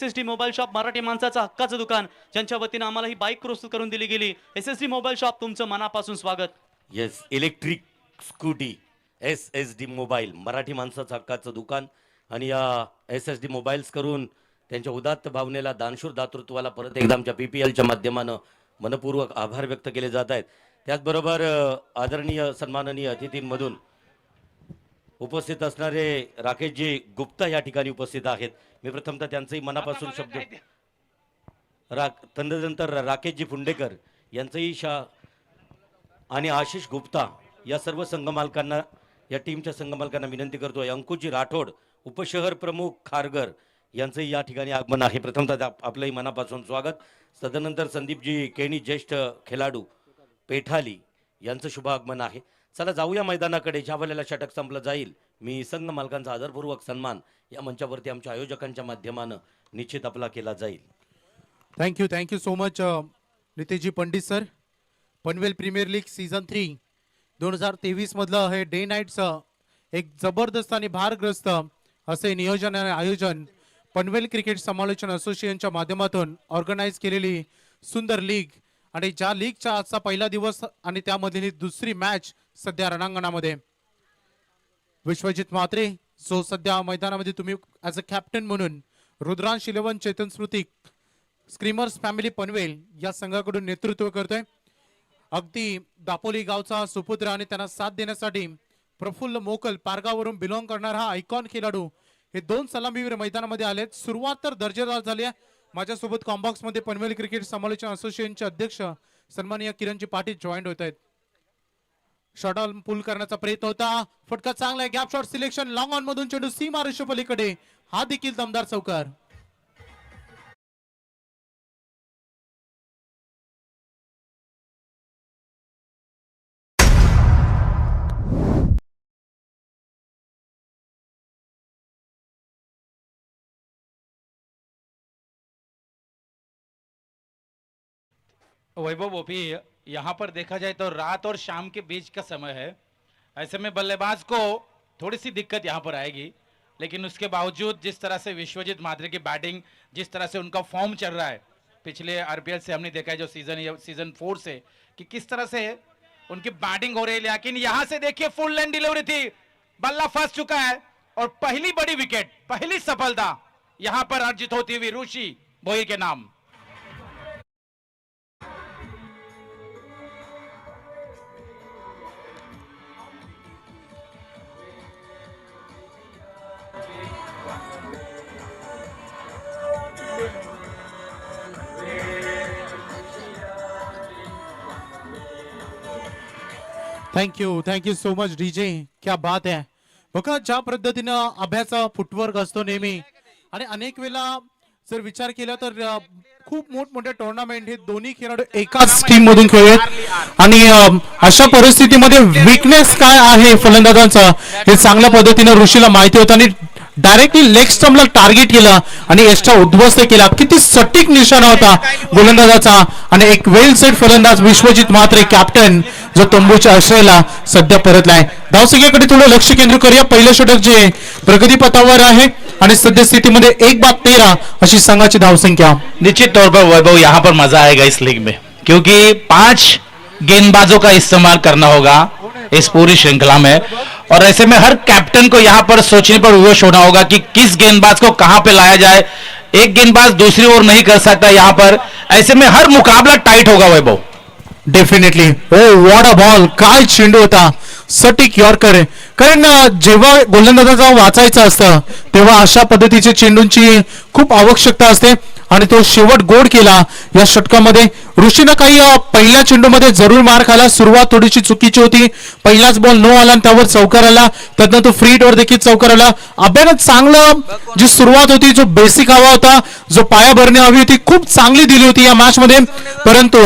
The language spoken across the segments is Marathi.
SSD मोबाईल शॉप मराठी माणसाचा हक्काचं दुकान ज्यांच्या वतीनं आम्हाला ही बाईक प्रस्तुत करून दिली गेली. SSD मोबाईल शॉप तुमचं मनापासून स्वागत. Yes, electric scooty SSD mobile Marathi माणसाचं हक्काचं दुकान. आणि या SSD मोबाईल्स करून त्यांच्या उदात्त भावनेला दानशूर दातृत्वाला परत एकदा आमच्या PPLच्या माध्यमानं मनपूर्वक आभार व्यक्त केले जात आहेत. त्याचबरोबर आदरणीय सन्माननीय अतिथींमधून उपस्थित असणारे राकेशजी गुप्ता या ठिकाणी उपस्थित आहेत. मी प्रथमतः त्यांचंही मनापासून शब्द तदनंतर राकेशजी फुंडेकर यांचंही आणि आशिष गुप्ता या सर्व संघमालकांना, या टीमच्या संघमालकांना विनंती करतोय. अंकुशजी राठोड उपशहर प्रमुख खारघर यांचंही या ठिकाणी आगमन आहे. प्रथमतः आपलंही मनापासून स्वागत. तदनंतर संदीपजी केणी ज्येष्ठ खेळाडू पेठाली यांचं शुभ आगमन आहे. चला जाऊया मैदानाकडे. ज्या वेळेला षटक संपलं जाईल मी संघ मालकांचा आदरपूर्वक सन्मान या मंचावरती आमच्या आयोजकांच्या माध्यमानं निश्चित आपला केला जाईल. Thank you so much Niteshji Pandit sir. Panvel premier league season 3 2023 मधलं हे डे नाईटचं एक जबरदस्त आणि भारग्रस्त असे नियोजन आणि आयोजन पनवेल क्रिकेट समालोचन असोसिएशनच्या माध्यमातून ऑर्गनाईज केलेली सुंदर लीग. आणि ज्या लीगचा आजचा पहिला दिवस आणि त्यामधली दुसरी मॅच सध्या रणांगणामध्ये विश्वजित म्हात्रे जो सध्या मैदानामध्ये तुम्ही ॲज अ कॅप्टन म्हणून रुद्रांश 11 चेतन स्मृती स्क्रीमर्स फॅमिली पनवेल या संघाकडून नेतृत्व करतोय. अगदी दापोली गावचा सुपुत्र आणि त्यांना साथ देण्यासाठी प्रफुल्ल मोकल पारगावरून बिलॉंग करणारा हा आयकॉन खेळाडू हे दोन सलामीवीर मैदानामध्ये आलेत. सुरुवात तर दर्जेदार झाली आहे. माझ्यासोबत कॉम्बॉक्स मध्ये पनवेल क्रिकेट समालोचन असोसिएशनचे अध्यक्ष सन्माननीय किरणजी पाटील जॉईंट होत आहेत. शॉटल पुल करण्याचा प्रयत्न होता. फटका चांगला आहे. Gap shot selection long on मधून चेंडू सीमा पलीकडे. हा देखील दमदार चौकार. वैभव ओपी, यहाँ पर देखा जाए तो रात और शाम के बीच का समय है. ऐसे में बल्लेबाज को थोड़ी सी दिक्कत यहाँ पर आएगी, लेकिन उसके बावजूद जिस तरह से विश्वजीत म्हात्रे की बैटिंग, जिस तरह से उनका फॉर्म चल रहा है पिछले RPL से हमने देखा है जो सीजन 4 से कि किस तरह से उनकी बैटिंग हो रही है. लेकिन यहाँ से देखिए फुल लेंथ डिलीवरी थी, बल्ला फंस चुका है और पहली बड़ी विकेट, पहली सफलता यहाँ पर अर्जित होती हुई ऋषि भोईर के नाम. Thank you so much DJ. क्या बात आहे. बघा ज्या पद्धतीनं अभ्यासा फुटवर्क असतो नेहमी आणि अनेक वेळा जर विचार केला तर खूप मोठमोठे टुर्नामेंट हे दोन्ही खेळाडू एकाच टीम मधून खेळत आणि अशा परिस्थितीमध्ये विकनेस काय आहे फलंदाजांचा हे चांगल्या पद्धतीने ऋषीला माहिती होतं आणि डायरेक्टली लेग स्टंपला टार्गेट केला आणि एक्स्ट्रा उद्ध्वस्त केला. किती सटीक निशाणा होता गोलंदाजाचा आणि एक वेल सेट फलंदाज विश्वजित म्हात्रे कॅप्टन जो तंबूच्या आश्रयाला सध्या परतलाय. धावसंख्येकडे थोडं लक्ष केंद्रित करूया. पहिलं षटक जे प्रगतीपथावर आहे आणि सद्यस्थितीमध्ये 1/13 अशी संघाची धावसंख्या. निश्चित तौर पर वैभव यहाँ पर मजा आएगा इस लीग में, क्योंकि 5 गेंदबाजों का इस्तेमाल करना होगा इस पूरी श्रृंखला में. और ऐसे में हर कैप्टन को यहाँ पर सोचने पर विवश होना होगा कि किस गेंदबाज को कहां पे लाया जाए. एक गेंदबाज दूसरी ओर नहीं कर सकता यहाँ पर. ऐसे में हर मुकाबला टाइट होगा Vaibhav. Definitely. Oh what a ball. काय चेंडू होता. सटीक यॉर्कर. कारण जेव्हा गोलंदाजाचा वाचायचं असतं तेव्हा अशा पद्धतीच्या चेंडूंची खूप आवश्यकता असते आणि तो शेवट गोड केला या षटकामध्ये. ऋषीनं काही पहिल्या चेंडूमध्ये जरूर मार खाला. सुरुवात थोडीशी चुकीची होती. पहिलाच बॉल नो आला आणि त्यावर चौकार आला. त्यातनं तो फ्री हिटवर देखील चौकार आला. अभ्यानं चांगलं जी सुरुवात होती, जो बेसिक हवा होता, जो पाया भरणी हवी होती, खूप चांगली दिली होती या मॅच मध्ये. परंतु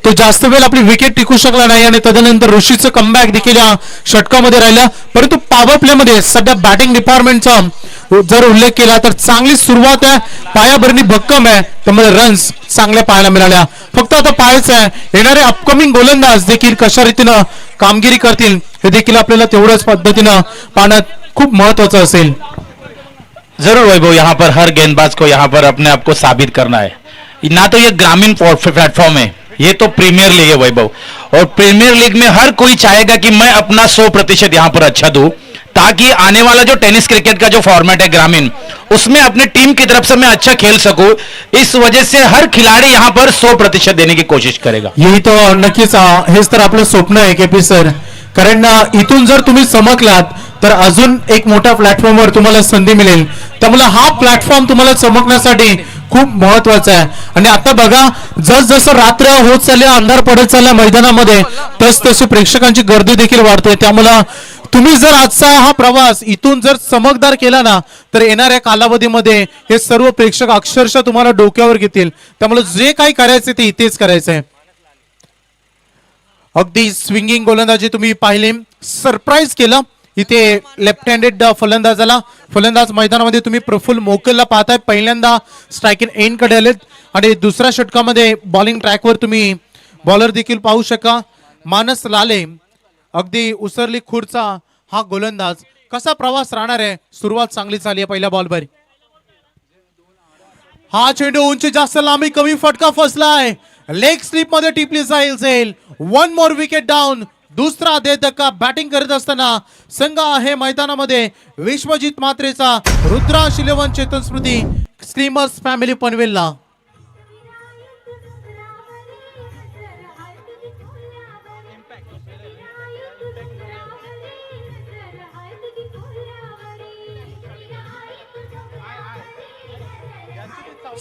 तो जास्त वेळ आपली विकेट टिकू शकला नाही आणि तदनंतर ऋषीचं कमबॅक देखील या षटकामध्ये राहिलं. परंतु पॉवर प्ले मध्ये सध्या बॅटिंग डिपार्टमेंटचा जर उल्लेख केला तर चांगली सुरुवात आहे. पायाभरणी भक्कम आहे. त्यामुळे रन्स चांगल्या पाहायला मिळाल्या. फक्त आता पाहायचं आहे येणारे अपकमिंग गोलंदाज देखील कशा रीतीनं कामगिरी करतील हे देखील आपल्याला तेवढ्याच पद्धतीनं पाहण्यात खूप महत्त्वाचं असेल. जरूर वैभव, यहाँ पर हर गेंदबाज को यहाँ पर अपने आप को साबित करना है। ना तो ये ग्रामीण प्लेटफॉर्म है, ये तो प्रीमियर लीग है वैभव, और प्रीमियर लीग में हर कोई चाहेगा कि मैं अपना 100% यहाँ पर अच्छा दूं, ताकि आने वाला जो टेनिस क्रिकेट का जो फॉर्मेट है ग्रामीण, उसमें अपनी टीम की तरफ से मैं अच्छा खेल सकूं। इस वजह से हर खिलाड़ी यहाँ पर 100% देने की कोशिश करेगा। यही तो नक्कीच हेच तर आपलं स्वप्न आहे केपी सर, कारण इथून जर तुम्ही चमकलात तर अजून एक मोठ्या प्लॅटफॉर्मवर तुम्हाला संधी मिळेल, त्यामुळे हा प्लॅटफॉर्म तुम्हाला चमकण्यासाठी खूप महत्वाचा आहे. आणि आता बघा, जसजसं रात्र होत चालली, अंधार पडत चालला मैदानामध्ये, तसतशी प्रेक्षकांची गर्दी देखील वाढते. त्यामुळे तुम्ही जर आजचा हा प्रवास इथून जर चमकदार केला ना, तर येणाऱ्या कालावधीमध्ये हे सर्व प्रेक्षक अक्षरशः तुम्हाला डोक्यावर घेतील. त्यामुळे जे काही करायचे ते इथेच करायचं आहे. अगदी स्विंगिंग गोलंदाजी तुम्ही पाहिली, सरप्राईज केलं इथे लेफ्ट हँडेड फलंदाज मैदानामध्ये तुम्ही प्रफुल्ल मोकलला पाहताय. पहिल्यांदा स्ट्राइकिंग एंड कडे आलेत आणि दुसऱ्या षटकामध्ये बॉलिंग ट्रॅकवर तुम्ही बॉलर देखील पाहू शका. मानस लाले, अगदी उसरली खुर्चा हा गोलंदाज. कसा प्रवास राहणार आहे? सुरुवात चांगली झाली आहे पहिल्या बॉलवर. हा चेंडू उंची जास्त, लांबी कमी, फटका फसलाय, लेग स्लिप मध्ये टिपली जाईल. One more wicket down. दुसरा दे धक्का बॅटिंग करत असताना संघ आहे मैदानामध्ये विश्वजित मात्रेचा, रुद्राक्ष 11 चेतन स्मृती स्लीमर्स फॅमिली पनवेलला.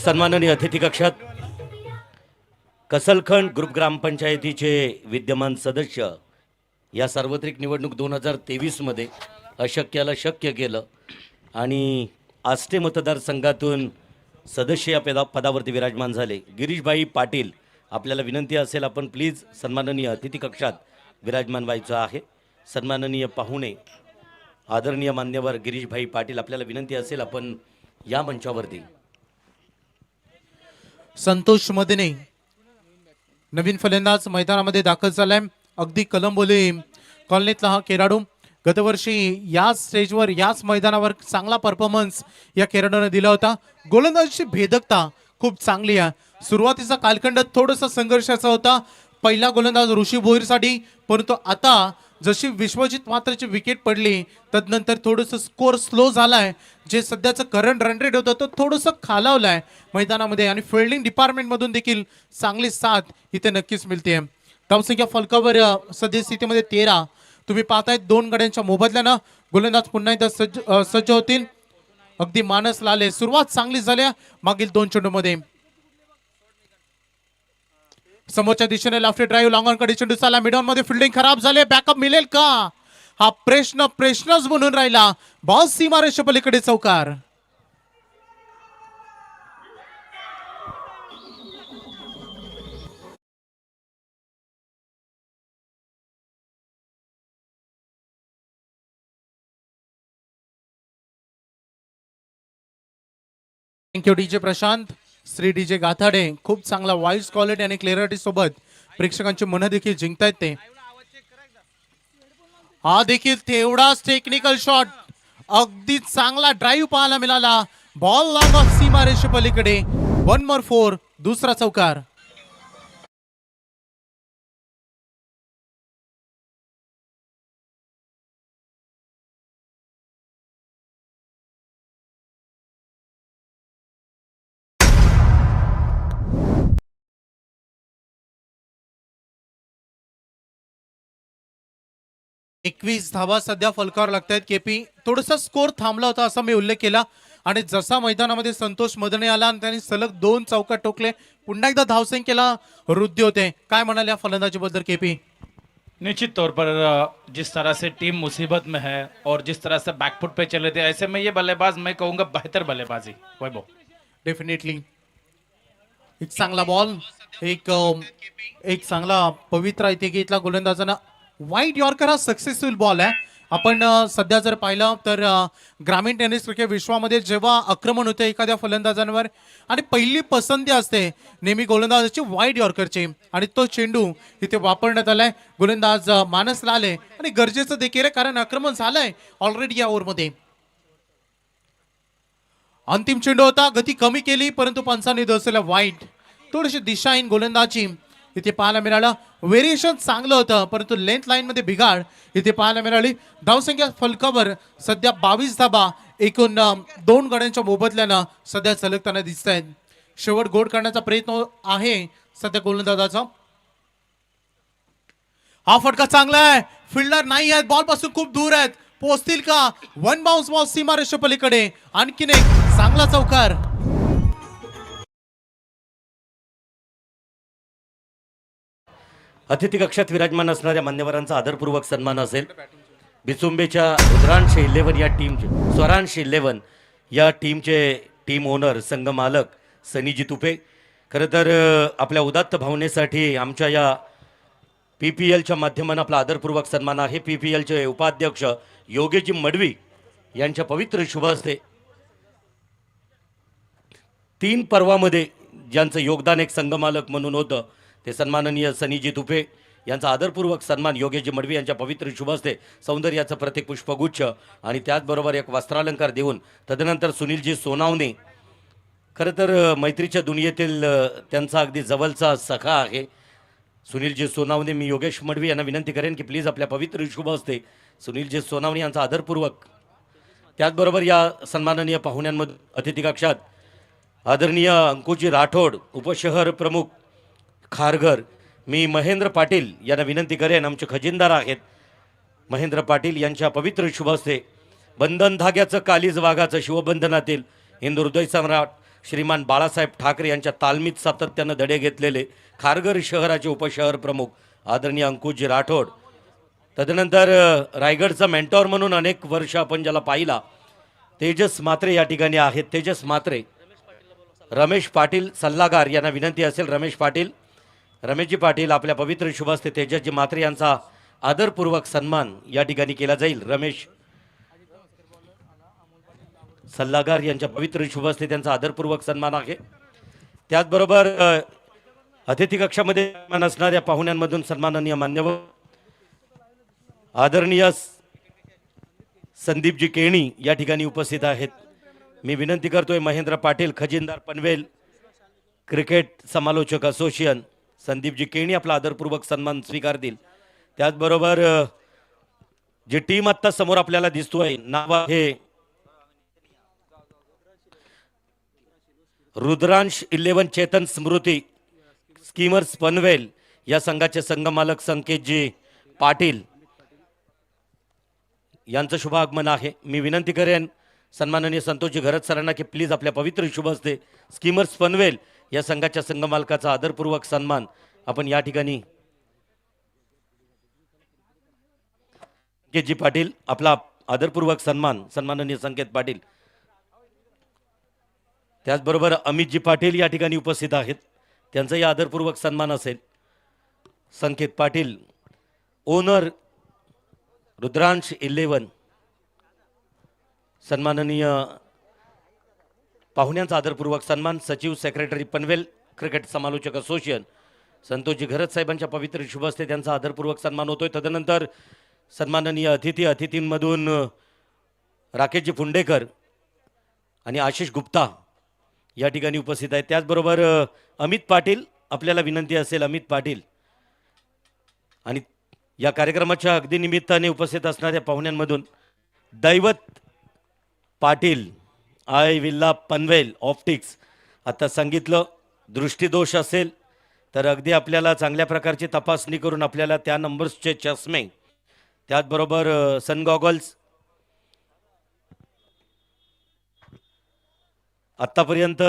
सन्माननीय अतिथी कक्षात कसलखंड ग्रुप ग्रामपंचायतीचे विद्यमान सदस्य या सार्वत्रिक निवडणूक 2023 मध्ये अशक्याला शक्य केलं आणि आष्टे मतदारसंघातून सदस्य या पदावरती विराजमान झाले. गिरीशभाई पाटील, आपल्याला विनंती असेल आपण प्लीज सन्माननीय अतिथी कक्षात विराजमान व्हायचं आहे. सन्माननीय पाहुणे, आदरणीय मान्यवर गिरीशभाई पाटील, आपल्याला विनंती असेल आपण या मंचावरती. संतोष मदने नवीन फलंदाज मैदानामध्ये दाखल झालाय. अगदी कलंबोली कॉलनीतला हा खेळाडू गतवर्षी याच स्टेजवर याच मैदानावर चांगला परफॉर्मन्स या खेळाडूने दिला होता. गोलंदाजीची भेदकता खूप चांगली आहे. सुरुवातीचा कालखंड थोडासा संघर्षाचा होता पहिला गोलंदाज ऋषी भोईरसाठी, परंतु आता जशी विश्वजित मात्राची विकेट पडली तदनंतर थोडंसं स्कोर स्लो झालाय. जे सध्याचं करंट रन रेट होतं तो थोडंसं खालावलाय मैदानामध्ये आणि फिल्डिंग डिपार्टमेंट मधून देखील चांगली साथ इथे नक्कीच मिळते. धावसंख्या फलकावर सध्या स्थितीमध्ये 13. तुम्ही पाहताय 2 गड्यांच्या मोबदल्यानं गोलंदाज पुन्हा एकदा सज्ज होतील. अगदी मानस लाले, सुरुवात चांगली झाली मागील 2 चेंडूमध्ये. समोरच्या दिशेने लेफ्ट ड्राईव्ह लॉंग ऑन कडे चेंडू चालला, मिडॉन मध्ये फिल्डिंग खराब झाले, बॅकअप मिळेल का? हा प्रश्नच बनून राहिला. बॉल सीमारेषे पलीकडे चौकार. Thank you DJ Prashant, Shri DJ Gathade. खूप चांगला व्हॉइस क्वालिटी आणि क्लिअरिटी सोबत प्रेक्षकांची मन देखील जिंकतायत ते. हा देखील तेवढाच टेक्निकल शॉट, अगदी चांगला ड्राईव्ह पाहायला मिळाला. बॉल लॉंग ऑफ सीमारेषे पलीकडे. 1 more 4, दुसरा चौकार. एकवीस धावा सध्या फलकावर लागतायत. केपी, थोडासा स्कोर थांबला होता असा मी उल्लेख केला आणि जसा मैदानामध्ये संतोष मदने आला आणि त्यांनी सलग 2 चौकार टोकले, पुन्हा एकदा धावसंख्येला वृद्धी होते. काय म्हणाले या फलंदाजीबद्दल केपी? निश्चित तौर पर जिस तरह से टीम मुसीबत में है और जिस तरह से बैकफुट पे चले थे, ऐसे में ये बल्लेबाज मैं कहूंगा बेहतर बल्लेबाजी वैभव. डेफिनेटली एक चांगला बॉल, एक चांगला पवित्रा इथे घेतला गोलंदाजांना. वाईट यॉर्कर हा सक्सेसफुल बॉल आहे. आपण सध्या जर पाहिलं तर ग्रामीण टेनिस क्रिकेट विश्वामध्ये जेव्हा आक्रमण होते एखाद्या फलंदाजांवर आणि पहिली पसंती असते नेहमी गोलंदाजाची वाईट यॉर्करची, आणि तो चेंडू इथे वापरण्यात आलाय. गोलंदाज मानस लाले आणि गरजेचं देखील आहे कारण आक्रमण झालंय ऑलरेडी या ओव्हरमध्ये. अंतिम चेंडू होता, गती कमी केली परंतु पंचांनी दर्शवल्या वाईट. थोडीशी दिशाहीन गोलंदाजी इथे पाहायला मिळालं. व्हेरिएशन चांगलं होतं परंतु लेंथ लाईन मध्ये बिघाड इथे पाहायला मिळाली. धावसंख्या फलकावर सध्या 22 धाबा एकूण 2 गड्यांच्या मोबदल्यानं सध्या सलगताना दिसत आहेत. शेवट गोड करण्याचा प्रयत्न आहे सध्या गोलंदाजाचा. हा फटका चांगला आहे, फिल्डर नाही आहेत, बॉल पासून खूप दूर आहेत, पोहोचतील का? वन बाउन्स बॉल सीमारेषे पलीकडे. आणखीन एक चांगला चौकार. अतिथी कक्षात विराजमान असणाऱ्या मान्यवरांचा आदरपूर्वक सन्मान असेल. बिचुंबेच्या रुद्रांश 11 या टीमचे स्वरांश 11 या टीमचे टीम ओनर संघ मालक सनीजी तुपे. खरं तर आपल्या उदात्त भावनेसाठी आमच्या या PPLच्या माध्यमानं आपला आदरपूर्वक सन्मान आहे. PPLचे उपाध्यक्ष योगेशजी मडवी यांच्या पवित्र शुभ हस्ते 3 पर्वामध्ये ज्यांचं योगदान एक संघमालक म्हणून होतं ते सन्माननीय सनीजी तुपे यांचा आदरपूर्वक सन्मान योगेशजी मडवी यांच्या पवित्र शुभ हस्ते सौंदर्याचं प्रतीक पुष्पगुच्छ आणि त्याचबरोबर एक वस्त्रालंकार देऊन तदनंतर सुनीलजी सोनावणे. खरं तर मैत्रीच्या दुनियेतील त्यांचा अगदी जवळचा सखा आहे सुनीलजी सोनावणे. मी योगेश मडवी यांना विनंती करेन की प्लीज आपल्या पवित्र शुभ हस्ते सुनीलजी सोनावणे यांचा आदरपूर्वक. त्याचबरोबर या सन्माननीय पाहुण्यांमध्ये अतिथी कक्षात आदरणीय अंकुजी राठोड उपशहर प्रमुख खारघर. मी महेंद्र पाटील यांना विनंती करेन, आमचे खजिनदार आहेत महेंद्र पाटील यांच्या पवित्र शुभ हस्ते बंधन धाग्याचं कालीज वाघाचं शिवबंधनातील हिंदू हृदय सम्राट श्रीमान बाळासाहेब ठाकरे यांच्या तालमीत सातत्यानं धडे घेतलेले खारघर शहराचे उपशहर प्रमुख आदरणीय अंकुजी राठोड. तदनंतर रायगडचा मेंटॉर म्हणून अनेक वर्ष आपण ज्याला पाहिला तेजस म्हात्रे या ठिकाणी आहेत. तेजस म्हात्रे. रमेश पाटील सल्लागार यांना विनंती असेल रमेशजी पाटील आपल्या पवित्र शुभ हस्ते तेजसजी म्हात्रे यांचा आदरपूर्वक सन्मान या ठिकाणी केला जाईल. रमेश सल्लागार यांच्या पवित्र शुभ हस्ते त्यांचा आदरपूर्वक सन्मान आहे. त्याचबरोबर अतिथी कक्षामध्ये असणाऱ्या पाहुण्यांमधून सन्माननीय मान्यवर आदरणीय संदीपजी केणी या ठिकाणी उपस्थित आहेत. मी विनंती करतोय महेंद्र पाटील खजिनदार पनवेल क्रिकेट समालोचक असोसिएशन संदीपजी केणी आपला आदरपूर्वक सन्मान स्वीकारतील. त्याचबरोबर जी टीम आत्ता समोर आपल्याला दिसतोय नाव आहे रुद्रांश 11 चेतन स्मृती स्कीमर्स पनवेल या संघाचे संघमालक संकेतजी पाटील यांचं शुभ आगमन आहे. मी विनंती करेन सन्माननीय संतोषजी घरत सरांना की प्लीज आपल्या पवित्र शुभ हस्ते स्कीमर्स पनवेल या संघाच्या संघमालकाचा आदरपूर्वक सन्मान आपण या ठिकाणी संकेतजी पाटील आपला आदरपूर्वक सन्मान सन्माननीय संकेत पाटील. त्याचबरोबर अमितजी पाटील या ठिकाणी उपस्थित आहेत, त्यांचाही आदरपूर्वक सन्मान असेल. संकेत पाटील ओनर रुद्रांश 11 सन्माननीय पाहुण्यांचा आदरपूर्वक सन्मान. सचिव सेक्रेटरी पनवेल क्रिकेट समालोचक असोसिएशन संतोषजी घरत साहेबांच्या पवित्र शुभ हस्ते त्यांचा आदरपूर्वक सन्मान होतोय. तदनंतर सन्माननीय अतिथींमधून राकेशजी फुंडेकर आणि आशिष गुप्ता या ठिकाणी उपस्थित आहेत. त्याचबरोबर अमित पाटील आपल्याला विनंती असेल अमित पाटील आणि या कार्यक्रमाच्या अगदी निमित्ताने उपस्थित असणाऱ्या पाहुण्यांमधून दैवत Patil I villa Panvel optics. आता सांगितलं दृष्टीदोष असेल तर अगदी आपल्याला चांगल्या प्रकारची तपासणी करून आपल्याला त्या नंबर्सचे चष्मे त्याचबरोबर सन गॉगल्स आत्तापर्यंत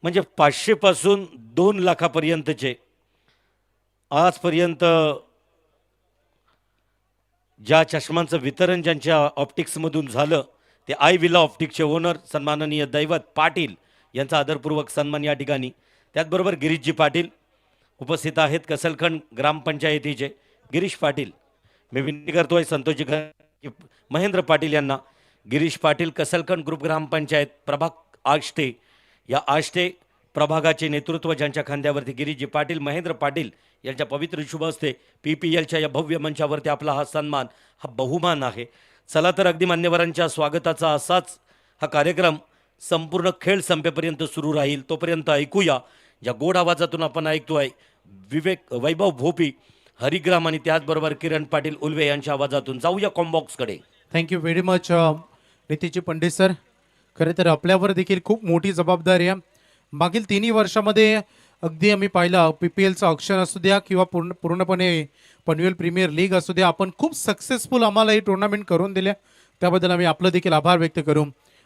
म्हणजे 500 पासून 2 लाखापर्यंतचे आजपर्यंत ज्या चष्मांचं वितरण ज्यांच्या ऑप्टिक्समधून झालं ते आय विला ऑप्टिक्सचे ओनर सन्माननीय दैवत पाटील यांचा आदरपूर्वक सन्मान या ठिकाणी. त्याचबरोबर गिरीशजी पाटील उपस्थित आहेत कसलखंड ग्रामपंचायतीचे गिरीश पाटील. मी विनंती करतोय संतोषजी महेंद्र पाटील यांना गिरीश पाटील कसलखंड ग्रुप ग्रामपंचायत प्रभाग आष्टे या आष्टे प्रभागाचे नेतृत्व ज्यांच्या खांद्यावरती गिरीशजी पाटील महेंद्र पाटील यांच्या पवित्र शुभ हस्ते PPLच्या या भव्य मंचावरती आपला हा सन्मान हा बहुमान आहे. चला तर अगदी मान्यवरांच्या स्वागताचा असाच हा कार्यक्रम संपूर्ण खेळ संपेपर्यंत सुरू राहील. तोपर्यंत ऐकूया ज्या गोड आवाजातून आपण ऐकतोय विवेक वैभव भोपी हरिग्राम आणि त्याचबरोबर किरण पाटील उल्वे यांच्या आवाजातून. जाऊया कॉम्बॉक्सकडे. Thank you very much Nitiji Pandit sir. खरं तर आपल्यावर देखील खूप मोठी जबाबदारी आहे. मागील 3 वर्षामध्ये अगदी आम्ही पाहिलं PPLचं ऑक्शन असू द्या किंवा पूर्णपणे पनवेल प्रीमियर लीग असू द्या, आपण खूप सक्सेसफुल आम्हाला ही टुर्नामेंट करून दिल्या. त्याबद्दल आम्ही आपलं देखील आभार व्यक्त करू.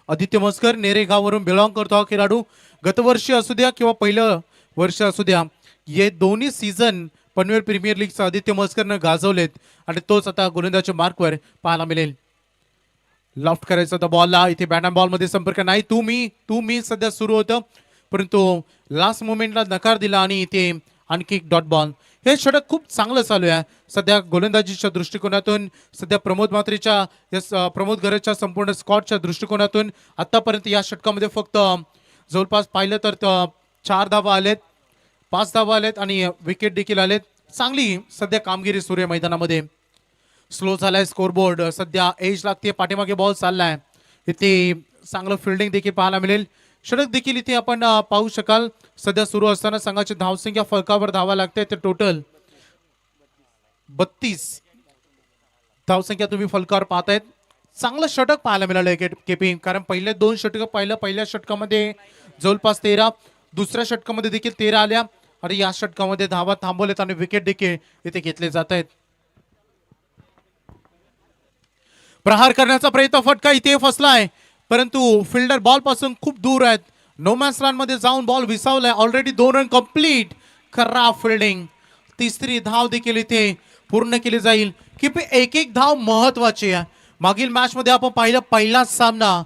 आदित्य मस्कर नेरेगाववरून बिलॉंग करतो हा खेळाडू. गतवर्षी असू द्या किंवा पहिलं वर्ष असू द्या, हे दोन्ही सीझन पनवेल प्रीमियर लीगचं आदित्य मस्करनं गाजवलेत आणि तोच आता गोलंदाजच्या मार्कवर पाहायला मिळेल. लॉफ्ट करायचा तर बॉलला, इथे बॅट अँड बॉलमध्ये संपर्क नाही. तू मी सध्या सुरू होतं, परंतु लास्ट मोमेंटला नकार दिला आणि इथे आणखी एक डॉट बॉल. हे षटक खूप चांगलं चालू आहे सध्या गोलंदाजीच्या दृष्टिकोनातून. सध्या प्रमोद घरच्या संपूर्ण स्कॉटच्या दृष्टिकोनातून आतापर्यंत या षटकामध्ये फक्त जवळपास पाहिलं तर 4 धावा आलेत, 5 धावा आलेत आणि विकेट देखील आलेत. चांगली सध्या कामगिरी सुरू आहे मैदानामध्ये. स्लो झालाय स्कोरबोर्ड, सध्या एज लागते, पाठीमागे बॉल चाललाय. इथे चांगलं फिल्डिंग देखील पाहायला मिळेल. षटक देखील इथे आपण पाहू शकाल. सध्या सुरू असताना संघाची धावसंख्या फलकावर धावा लागते ते टोटल 32 धावसंख्या तुम्ही फलकावर पाहतायत. चांगलं षटक पाहायला मिळालं केपी, कारण पहिले 2 षटकं पाहिलं. पहिल्या षटकामध्ये जवळपास 13, दुसऱ्या षटकामध्ये देखील 13 आल्या आणि या षटकामध्ये धावा थांबवलेत आणि विकेट देखील इथे घेतले जात आहेत. प्रहार करण्याचा प्रयत्न, फटका इथे फसलाय, परंतु फिल्डर बॉल पासून खूप दूर आहेत. नो मॅन्स लँड मध्ये जाऊन बॉल विसावलाय. Already 2 run complete. खराब फिल्डिंग. तिसरी धाव देखील इथे पूर्ण केली जाईल. की एक धाव महत्वाची आहे. मागील मॅच मध्ये आपण पाहिलं पहिला सामना,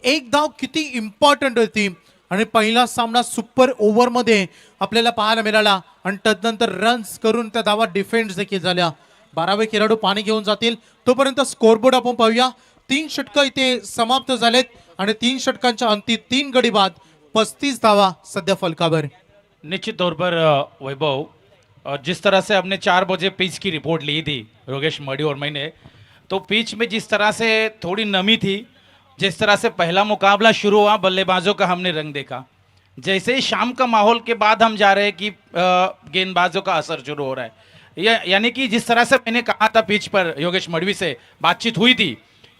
एक धाव किती इम्पॉर्टंट होती आणि पहिला सामना सुपर ओव्हर मध्ये आपल्याला पाहायला मिळाला आणि तदनंतर रन्स करून त्या धावा डिफेंड देखील झाल्या. 12वे खेळाडू पाणी घेऊन जातील. तोपर्यंत स्कोरबोर्ड आपण पाहूया. 3 षटकं इथे समाप्त झालेत आणि 3 षटकांच्या अंती 3 गडी बाद, 35 धावा सध्या फलकावर. निश्चित तौर पर वैभव, जिस तरह से हमने 4 बजे पिच की रिपोर्ट ली थी योगेश मड़ी और मैंने, तो पिच में जिस तरह से थोड़ी नमी थी, जिस तरह से पहला मुकाबला शुरू हुआ बल्लेबाजों का हमने रंग देखा. जैसे ही शाम का माहौल के बाद हम जा रहे हैं कि गेंदबाजों का असर शुरू हो रहा है. यानी कि जिस तरह से मैंने कहा था पिच पर योगेश मड़वी से बातचीत हुई थी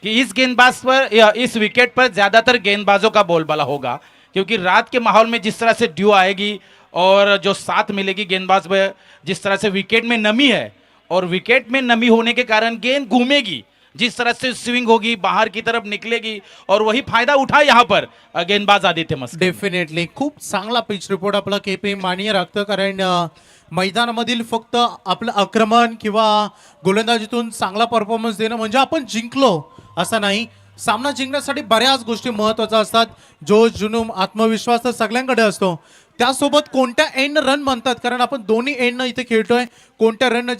कि इस गेंदबाज पर या इस विकेट पर ज़्यादातर गेंदबाजों का बोलबाला होगा, क्योंकि रात के माहौल में जिस तरह से ड्यू आएगी और जो साथ मिलेगी गेंदबाज में, जिस तरह से विकेट में नमी है और विकेट में नमी होने के कारण गेंद घूमेगी, जिस तरह से स्विंग होगी बाहर की तरफ निकलेगी और वही फायदा उठा यहाँ पर गेंदबाज आदित्य मस्कर. डेफिनेटली खूप चांगला पिच रिपोर्ट आपला KP मान्य राखतं, कारण मैदानामधील फक्त आपलं आक्रमण किंवा गोलंदाजीतून चांगला परफॉर्मन्स देणं म्हणजे आपण जिंकलो असं नाही. सामना जिंकण्यासाठी बऱ्याच गोष्टी महत्त्वाच्या असतात. जोश, जुनून, आत्मविश्वास तर सगळ्यांकडे असतो. त्यासोबत कोणत्या एंड रन बनतात, कारण आपण दोन्ही एंडनं इथे खेळतोय. कोणत्या रन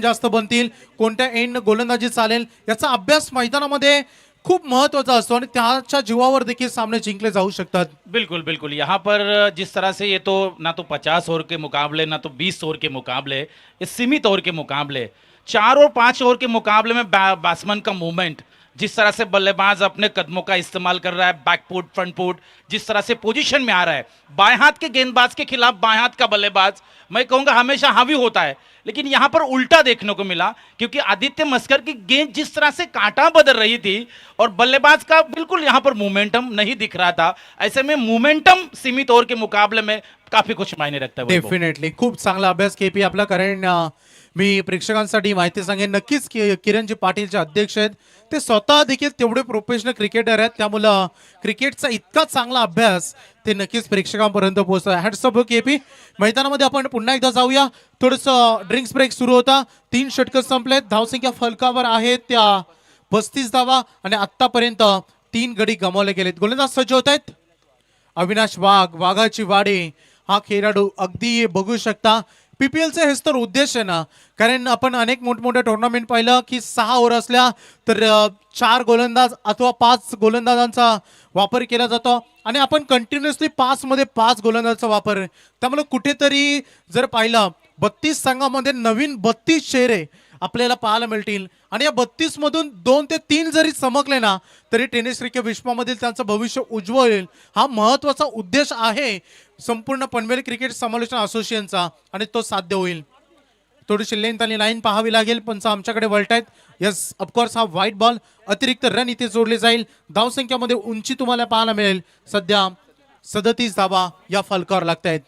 जास्त बनतील, कोणत्या एंड गोलंदाजी चालेल, याचा अभ्यास मैदानामध्ये खूप महत्त्वाचा असतो आणि त्याच्या जीवावर देखील सामने जिंकले जाऊ शकतात. बिल्कुल बिल्कुल. यहाँ पर जिस तरह से ये तो ना तो 50 ओवर के मुकाबले, ना तो 20 ओवर के मुकाबले, ये सीमित ओवर के मुकाबले, 4 और 5 ओवर के मुकाबले में बैट्समैन का मूवमेंट, जिस तरह से बल्लेबाज अपने कदमों का इस्तेमाल कर रहा है, बैक फुट, फ्रंट फुट, जिस तरह से पोजीशन में आ रहा है, बाएं हाथ के गेंदबाज के खिलाफ बाएं हाथ का बल्लेबाज मैं कहूंगा हमेशा हावी होता है. लेकिन यहाँ पर उल्टा देखने को मिला, क्योंकि आदित्य मस्कर की गेंद जिस तरह से कांटा बदल रही थी और बल्लेबाज का बिल्कुल यहाँ पर मोमेंटम नहीं दिख रहा था. ऐसे में मोमेंटम सीमित ओवर के मुकाबले में काफी कुछ मायने रखता है. डेफिनेटली खूप चांगला अभ्यास KP आपला, कारण मी प्रेक्षकांसाठी माहिती सांगेन. नक्कीच किरणजी पाटील जे अध्यक्ष आहेत ते स्वतः देखील तेवढे प्रोफेशनल क्रिकेटर आहेत, त्यामुळं क्रिकेटचा इतका चांगला अभ्यास ते नक्कीच प्रेक्षकांपर्यंत पोहोचतो. हॅट्सअप KP. मैदानामध्ये आपण पुन्हा एकदा जाऊया. थोडंसं ड्रिंक्स ब्रेक सुरू होता. 3 षटकं संपलेत. धावसंख्या फलकावर आहेत त्या 35 धावा आणि आतापर्यंत 3 गडी गमावले गेलेत. गोलंदाज सज्ज होत आहेत. अविनाश वाघाची वाडी हा खेळाडू अगदी बघू शकता. PPLचे हेच तर उद्देश आहे ना, कारण आपण अनेक मोठमोठ्या टुर्नामेंट पाहिलं की 6 ओव्हर असल्या तर 4 गोलंदाज अथवा 5 गोलंदाजांचा वापर केला जातो आणि आपण कंटिन्युअसली 5 मध्ये 5 गोलंदाजाचा वापर आहे. त्यामुळे कुठेतरी जर पाहिलं 32 संघामध्ये नवीन 32 चेहरे आपल्याला पाहायला मिळतील आणि या 32 मधून 2 ते 3 जरी चमकले ना तरी टेनिस क्रिकेट विश्वामधील त्यांचं भविष्य उज्ज्वल होईल. हा महत्वाचा उद्देश आहे संपूर्ण पनवेल क्रिकेट समालोचन असोसिएशनचा आणि तो साध्य होईल. थोडीशी लेंथ आणि लाईन पाहावी लागेल. पंच आमच्याकडे वळत आहेत. यस ऑफकोर्स हा व्हाईट बॉल अतिरिक्त रन इथे जोडले जाईल. धावसंख्यामध्ये उंची तुम्हाला पाहायला मिळेल. सध्या 37 धावा या फलकावर लागत आहेत.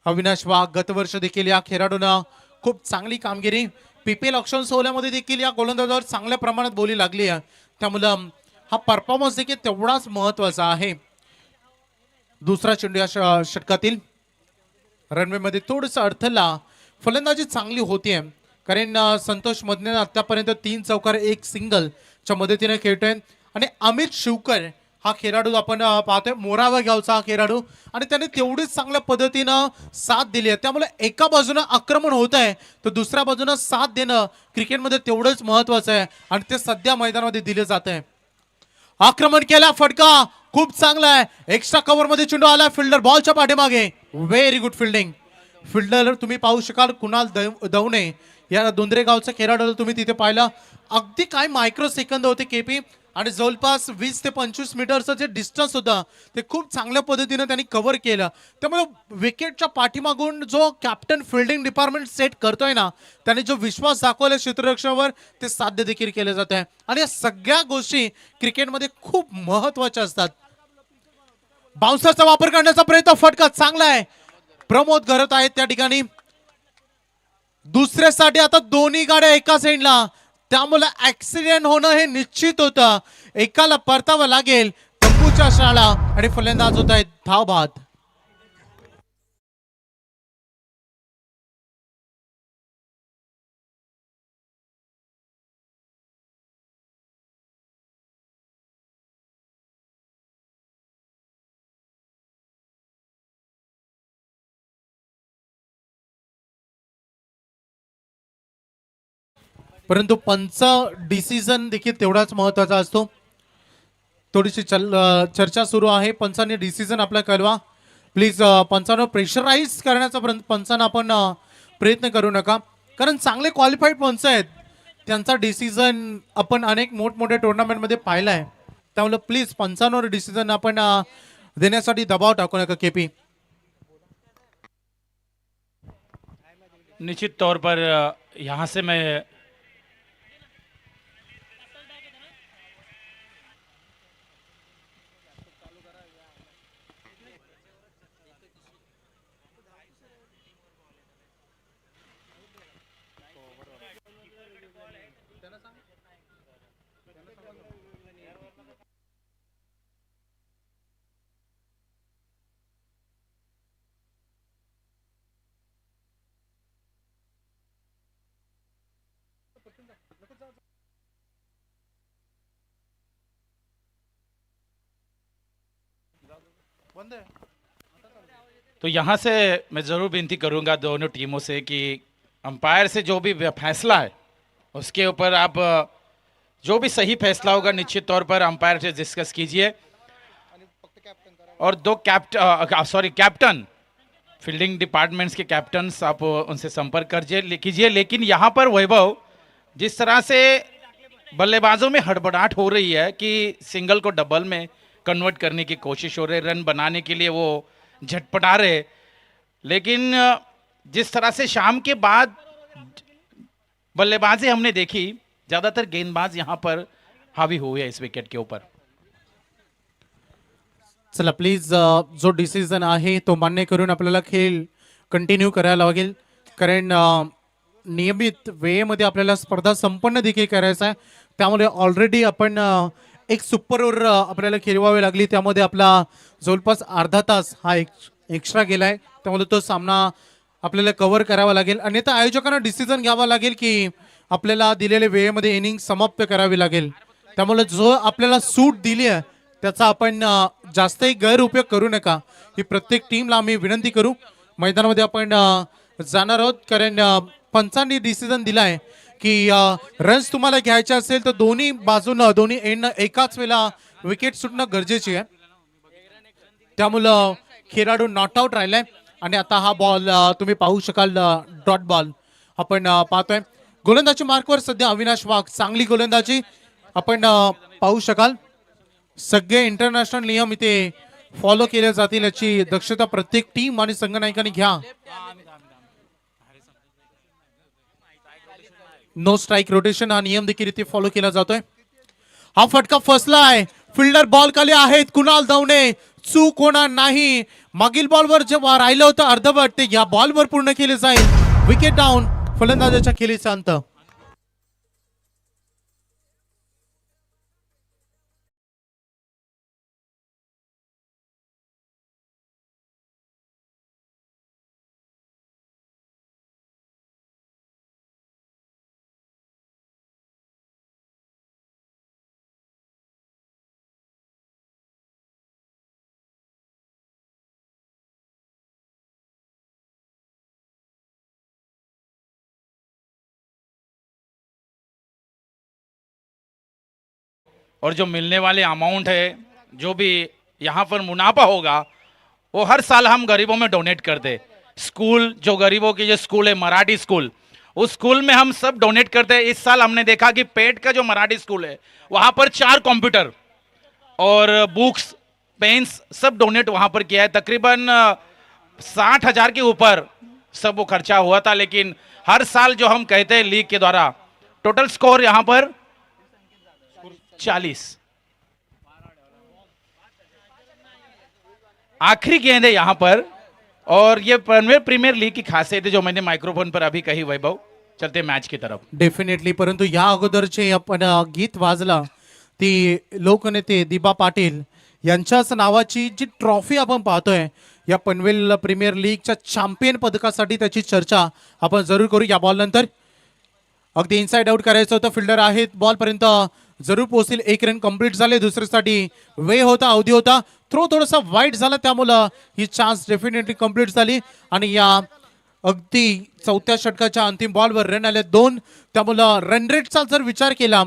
अविनाश वाघ गतवर्ष देखील या खेळाडूंना खूप चांगली कामगिरी पीपीएल ऑक्शन सोहळ्यामध्ये देखील या गोलंदाजावर चांगल्या प्रमाणात बोली लागली आहे. त्यामुळं हा परफॉर्मन्स देखील तेवढाच महत्वाचा आहे. दुसरा चेंडू या षटकातील रनवे मध्ये थोडंसं अडथळा. फलंदाजी चांगली होतीये कारण संतोष मधने आतापर्यंत 3 चौकार 1 सिंगलच्या मदतीने खेळतोय आणि अमित शिवकर हा खेळाडू आपण पाहतोय मोरावा गावचा हा खेळाडू आणि त्याने तेवढीच चांगल्या पद्धतीनं साथ दिली आहे. त्यामुळे एका बाजूनं आक्रमण होत आहे तर दुसऱ्या बाजूनं साथ देणं क्रिकेटमध्ये तेवढंच महत्वाचं आहे आणि ते सध्या मैदानामध्ये दिले जात आहे. आक्रमण केला फटका खूप चांगला आहे. एक्स्ट्रा कव्हर मध्ये चेंडू आला. फिल्डर बॉलच्या पाठीमागे व्हेरी गुड फिल्डिंग. फिल्डर तुम्ही पाहू शकाल कुणाल दवणे या दोंदरे गावचा खेळाडू तुम्ही तिथे पाहिला. अगदी काय मायक्रो सेकंद होते केपी आणि जवळपास 20 ते 25 मीटरचं जे डिस्टन्स होतं ते खूप चांगल्या पद्धतीने त्यांनी कव्हर केलं. त्यामुळे विकेटच्या पाठीमागून जो कॅप्टन फिल्डिंग डिपार्टमेंट सेट करतोय ना त्याने जो विश्वास दाखवला क्षेत्ररक्षणावर ते साध्य देखील केले जात आहे आणि या सगळ्या गोष्टी क्रिकेटमध्ये खूप महत्वाच्या असतात. बाउन्सरचा वापर करण्याचा प्रयत्न फटका चांगला आहे. प्रमोद करत आहेत त्या ठिकाणी. दुसऱ्यासाठी आता दोन्ही गाड्या एका साईडला त्यामुळे ऍक्सिडेंट होणं हे निश्चित होतं. एकाला परतावं लागेल. तंबूच्या शाळा आणि फलंदाज होत आहेत धाव बाद. परंतु पंच डिसिजन देखील तेवढाच महत्वाचा असतो. थोडीशी चर्चा सुरू आहे. पंचांनी डिसिजन आपला कळवा प्लीज. पंचांना प्रेशराईज करण्याचा पंचांना आपण प्रयत्न करू नका कारण चांगले क्वालिफाईड पंच आहेत. त्यांचा डिसिजन आपण अनेक मोठमोठ्या टुर्नामेंटमध्ये पाहिला आहे. त्यामुळे प्लीज पंचांवर डिसिजन आपण देण्यासाठी दबाव टाकू नका. केपी निश्चित तौर पर यहाँ से मैं तो यहाँ से मैं ज़रूर विनती करूँगा दोनों टीमों से कि अंपायर से जो भी फैसला है उसके ऊपर आप जो भी सही फैसला होगा निश्चित तौर पर अंपायर से डिस्कस कीजिए. और दो कैप्टन फील्डिंग डिपार्टमेंट्स के कैप्टन्स आप उनसे संपर्क कीजिए. लेकिन यहाँ पर वैभव जिस तरह से बल्लेबाजों में हड़बड़ाहट हो रही है कि सिंगल को डबल में कन्वर्ट करने की कोशिश हो रही है, रन बनाने के लिए वो झटपटा रहे. लेकिन जिस तरह से शाम के बाद बल्लेबाजी हमने देखी ज्यादातर गेंदबाज यहाँ पर हावी हुए हैं इस विकेट के ऊपर. चला प्लीज जो डिसिजन आहे तो मान्य करून आपल्याला खेळ कंटिन्यू करायला लागेल कारण नियमित वेळेमध्ये आपल्याला स्पर्धा संपन्न देखील करायचा आहे. त्यामुळे ऑलरेडी आपण एक सुपर ओव्हर आपल्याला खेळवावी लागली. त्यामध्ये आपला जवळपास अर्धा तास हा एक्स्ट्रा गेलाय. त्यामुळे तो सामना आपल्याला कव्हर करावा लागेल. अन्यथा आयोजकांना डिसिजन घ्यावा लागेल की आपल्याला दिलेल्या वेळेमध्ये इनिंग समाप्त करावी लागेल. त्यामुळे जो आपल्याला सूट दिली आहे त्याचा आपण जास्तही गैरउपयोग करू नका ही प्रत्येक टीमला आम्ही विनंती करू. मैदानामध्ये आपण जाणार आहोत कारण पंचांनी डिसिजन दिलाय की रन्स तुम्हाला घ्यायचे असेल तर दोन्ही बाजूनं दोन्ही एंडनं एकाच वेळेला विकेट सुटणं गरजेची आहे. त्यामुळं खेळाडू नॉट आउट राहिलाय आणि आता हा बॉल तुम्ही पाहू शकाल डॉट बॉल आपण पाहतोय. गोलंदाजी मार्कवर सध्या अविनाश वाघ, चांगली गोलंदाजी आपण पाहू शकाल. सगळे इंटरनॅशनल नियम इथे फॉलो केले जातील याची दक्षता प्रत्येक टीम आणि संघनायकांनी घ्या. नो स्ट्राईक रोटेशन हा नियम देखील इथे फॉलो केला जातोय. हा फटका फसलाय, फिल्डर बॉल खाली आहेत, कुणाल धावणे चूक होणार नाही. मागील बॉलवर जेव्हा राहिलं होतं अर्धवट ते या बॉलवर पूर्ण केले जाईल. विकेट डाऊन, फलंदाजाच्या खेळीचा अंत. और जो मिलने वाले अमाउंट है, जो भी यहाँ पर मुनाफा होगा, वो हर साल हम गरीबों में डोनेट करते. स्कूल, जो गरीबों की जो स्कूल है मराठी स्कूल, उस स्कूल में हम सब डोनेट करते हैं. इस साल हमने देखा कि पेट का जो मराठी स्कूल है वहाँ पर 4 कंप्यूटर और बुक्स, पेन्स सब डोनेट वहाँ पर किया है. तकरीबन 60,000 के ऊपर सब वो खर्चा हुआ था. लेकिन हर साल जो हम कहते हैं लीग के द्वारा, टोटल स्कोर यहाँ पर 40. आखिरी गेंद है यहां पर. और ये पनवेल प्रीमियर लीग की खासियत है जो मैंने माइक्रोफोन पर अभी कही. वैभव, चलते मैच की तरफ. डेफिनेटली. परंतु या अगोदरचे आपण गीत वाजला ती लोकनेते दिबा पाटील यांच्याच नावाची जी ट्रॉफी आपण पाहतोय या पनवेल प्रीमियर लीगच्या चॅम्पियन पदकासाठी त्याची चर्चा आपण जरूर करू या बॉल नंतर. अगदी इनसाइड आउट करायचं होतं, फिल्डर आहेत, बॉल पर्यंत जरूर पोहोचतील. 1 रन कंप्लीट झाले, दुसऱ्यासाठी वे होता, अवधी होता, थ्रो थोडासा वाईट झाला, त्यामुळं ही चान्स डेफिनेटली कंप्लीट झाली. आणि या अगदी 4थ्या षटकाच्या अंतिम बॉलवर रन आले 2. त्यामुळं रन रेटचा जर विचार केला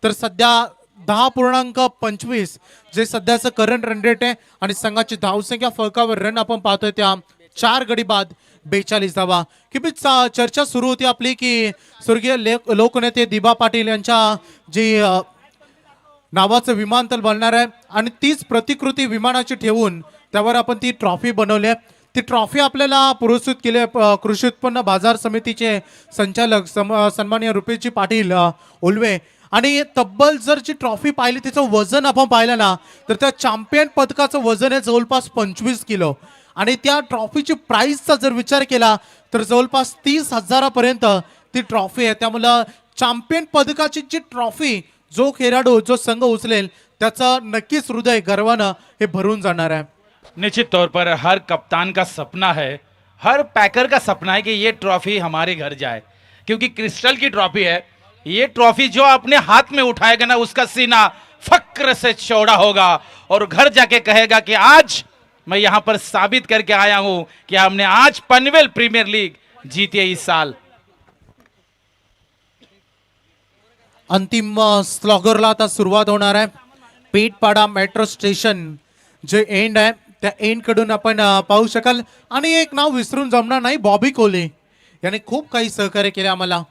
तर सध्या 10.25 जे सध्याचं करंट रन रेट आहे आणि संघाची धावसंख्या फळकावर रन आपण पाहतोय त्या 4 गडी बाद 42 धावा. की चर्चा सुरू होती आपली की स्वर्गीय लोकनेते दिबा पाटील यांच्या जी नावाचं विमानतळ बनणार आहे आणि तीच प्रतिकृती विमानाची ठेवून त्यावर आपण ती ट्रॉफी बनवली आहे. ती ट्रॉफी आपल्याला पुरस्कृत केली आहे कृषी उत्पन्न बाजार समितीचे संचालक सन्माननीय रुपेशजी पाटील ओलवे. आणि तब्बल जर जी ट्रॉफी पाहिली तिचं वजन आपण पाहिलं ना तर त्या चॅम्पियन पदकाचं वजन आहे जवळपास 25 किलो. आणि त्या ट्रॉफीची प्राइसचा जर विचार केला तर जवळपास 30,000पर्यंत ती ट्रॉफी आहे. त्यामुळं चॅम्पियन पदकाची जी ट्रॉफी जो खेळाडू जो संघ उचलेल त्याचं नक्कीच हृदय गर्वानं हे भरून जाणार आहे. निश्चित तौर पर हर कप्तान का सपना है, हर पैकर का सपना है कि ये ट्रॉफी हमारे घर जाए, क्योंकि क्रिस्टल की ट्रॉफी है. ये ट्रॉफी जो अपने हाथ में उठाएगा ना उसका सीना फक्र से चौड़ा होगा और घर जाके कहेगा कि आज मैं यहां पर साबित करके आया हूं कि हमने आज पनवेल प्रीमियर लीग जीती है इस साल. अंतिम स्लॉगरला आता सुरुवात होणार आहे. पेठपाडा मेट्रो स्टेशन जे एंड आहे त्या एंड कडून आपण पाहू शकाल. आणि एक नाव विसरून जमणार नाही, बॉबी कोले याने खूप काही सहकार्य केले आम्हाला.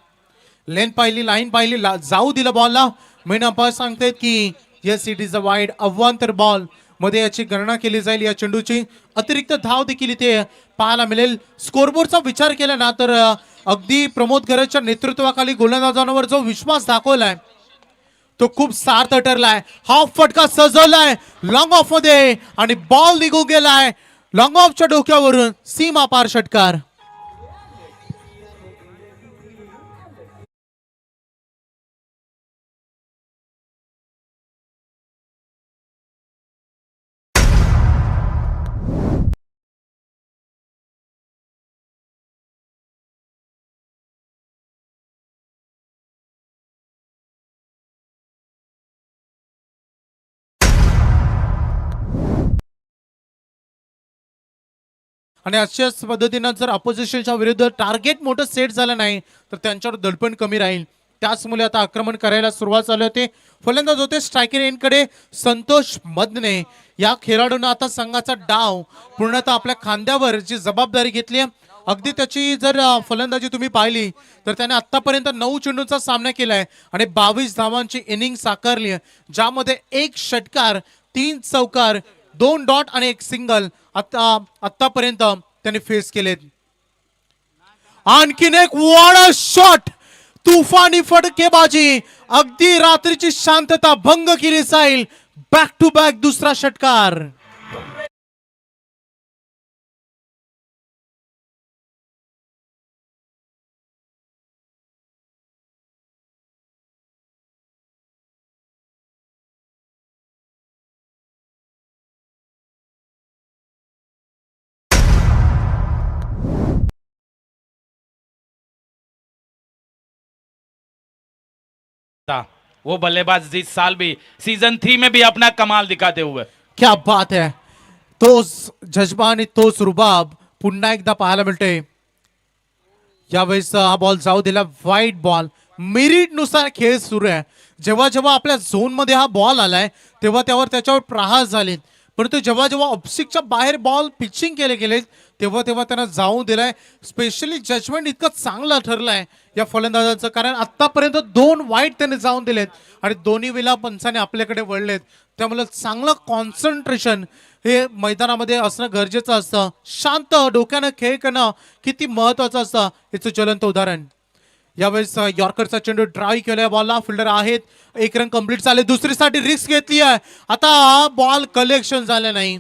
लेन पाहिली, लाईन पाहिली, जाऊ दिलं बॉलला. मेन अंपायर सांगतात की yes it is a wide, अव्वांतर बॉल मध्ये याची गणना केली जाईल. या चेंडूची अतिरिक्त धाव देखील इथे पाहायला मिळेल. स्कोरबोर्डचा विचार केला ना तर अगदी प्रमोद गरजच्या नेतृत्वाखाली गोलंदाजांवर जो विश्वास दाखवलाय तो खूप सार्थ ठरलाय. हाफ फटका सजवलाय लॉंग ऑफ मध्ये आणि बॉल निघून गेलाय लॉंग ऑफच्या डोक्यावरून. सीमा पार षटकार. आणि अशाच पद्धतीनं जर अपोजिशनच्या विरुद्ध टार्गेट मोठं सेट झालं नाही तर त्यांच्यावर दडपण कमी राहील. त्याचमुळे आता आक्रमण करायला सुरुवात झाली होती. फलंदाज होते स्ट्रायकर एंडकडे संतोष मदने. या खेळाडूंना आता संघाचा डाव पूर्णतः आपल्या खांद्यावर जी जबाबदारी घेतली आहे, अगदी त्याची जर फलंदाजी तुम्ही पाहिली तर त्याने आतापर्यंत 9 चेंडूंचा सामना केलाय आणि 22 धावांची इनिंग साकारली आहे, ज्यामध्ये 1 षटकार, 3 चौकार, 2 डॉट आणि 1 सिंगल आतापर्यंत त्याने फेस केलेत. आणखीन एक वाडा शॉट, तुफानी फटकेबाजी, अगदी रात्रीची शांतता भंग केली जाईल. बॅक टू बॅक दुसरा षटकार. था वो बल्लेबाज इस साल भी सीजन 3 में भी अपना कमाल दिखाते हुए. क्या बात है, तोच जज्बा आणि तोच रुबाब पुन्हा एकदा पाहायला मिळते. यावेळेस हा बॉल जाऊ दिला, वाईट बॉल. मेरिट नुसार खेळ सुरू आहे. जेव्हा जेव्हा आपल्या झोन मध्ये हा बॉल आलाय तेव्हा त्याच्यावर प्रहार झालेत, परंतु जेव्हा जेव्हा ऑप्सिकच्या बाहेर बॉल पिचिंग केले गेले तेव्हा त्यांना जाऊ दिलाय. स्पेशली जजमेंट इतकं चांगलं ठरलंय या फलंदाजाचं, कारण आतापर्यंत 2 वाईट त्याने जाऊन दिलेत आणि दोन्ही वेळा पंचाने आपल्याकडे वळलेत. त्यामुळे चांगलं कॉन्सन्ट्रेशन हे मैदानामध्ये असणं गरजेचं असतं. शांत डोक्यानं खेळ करणं किती महत्वाचं असतं याचं ज्वलंत उदाहरण. यावेळेस यॉर्करचा चेंडू ड्राईव्ह केलाय बॉलला, फिल्डर आहेत, 1 रन कंप्लीट झाले. दुसरीसाठी रिस्क घेतली आहे. आता बॉल कलेक्शन झालं नाही,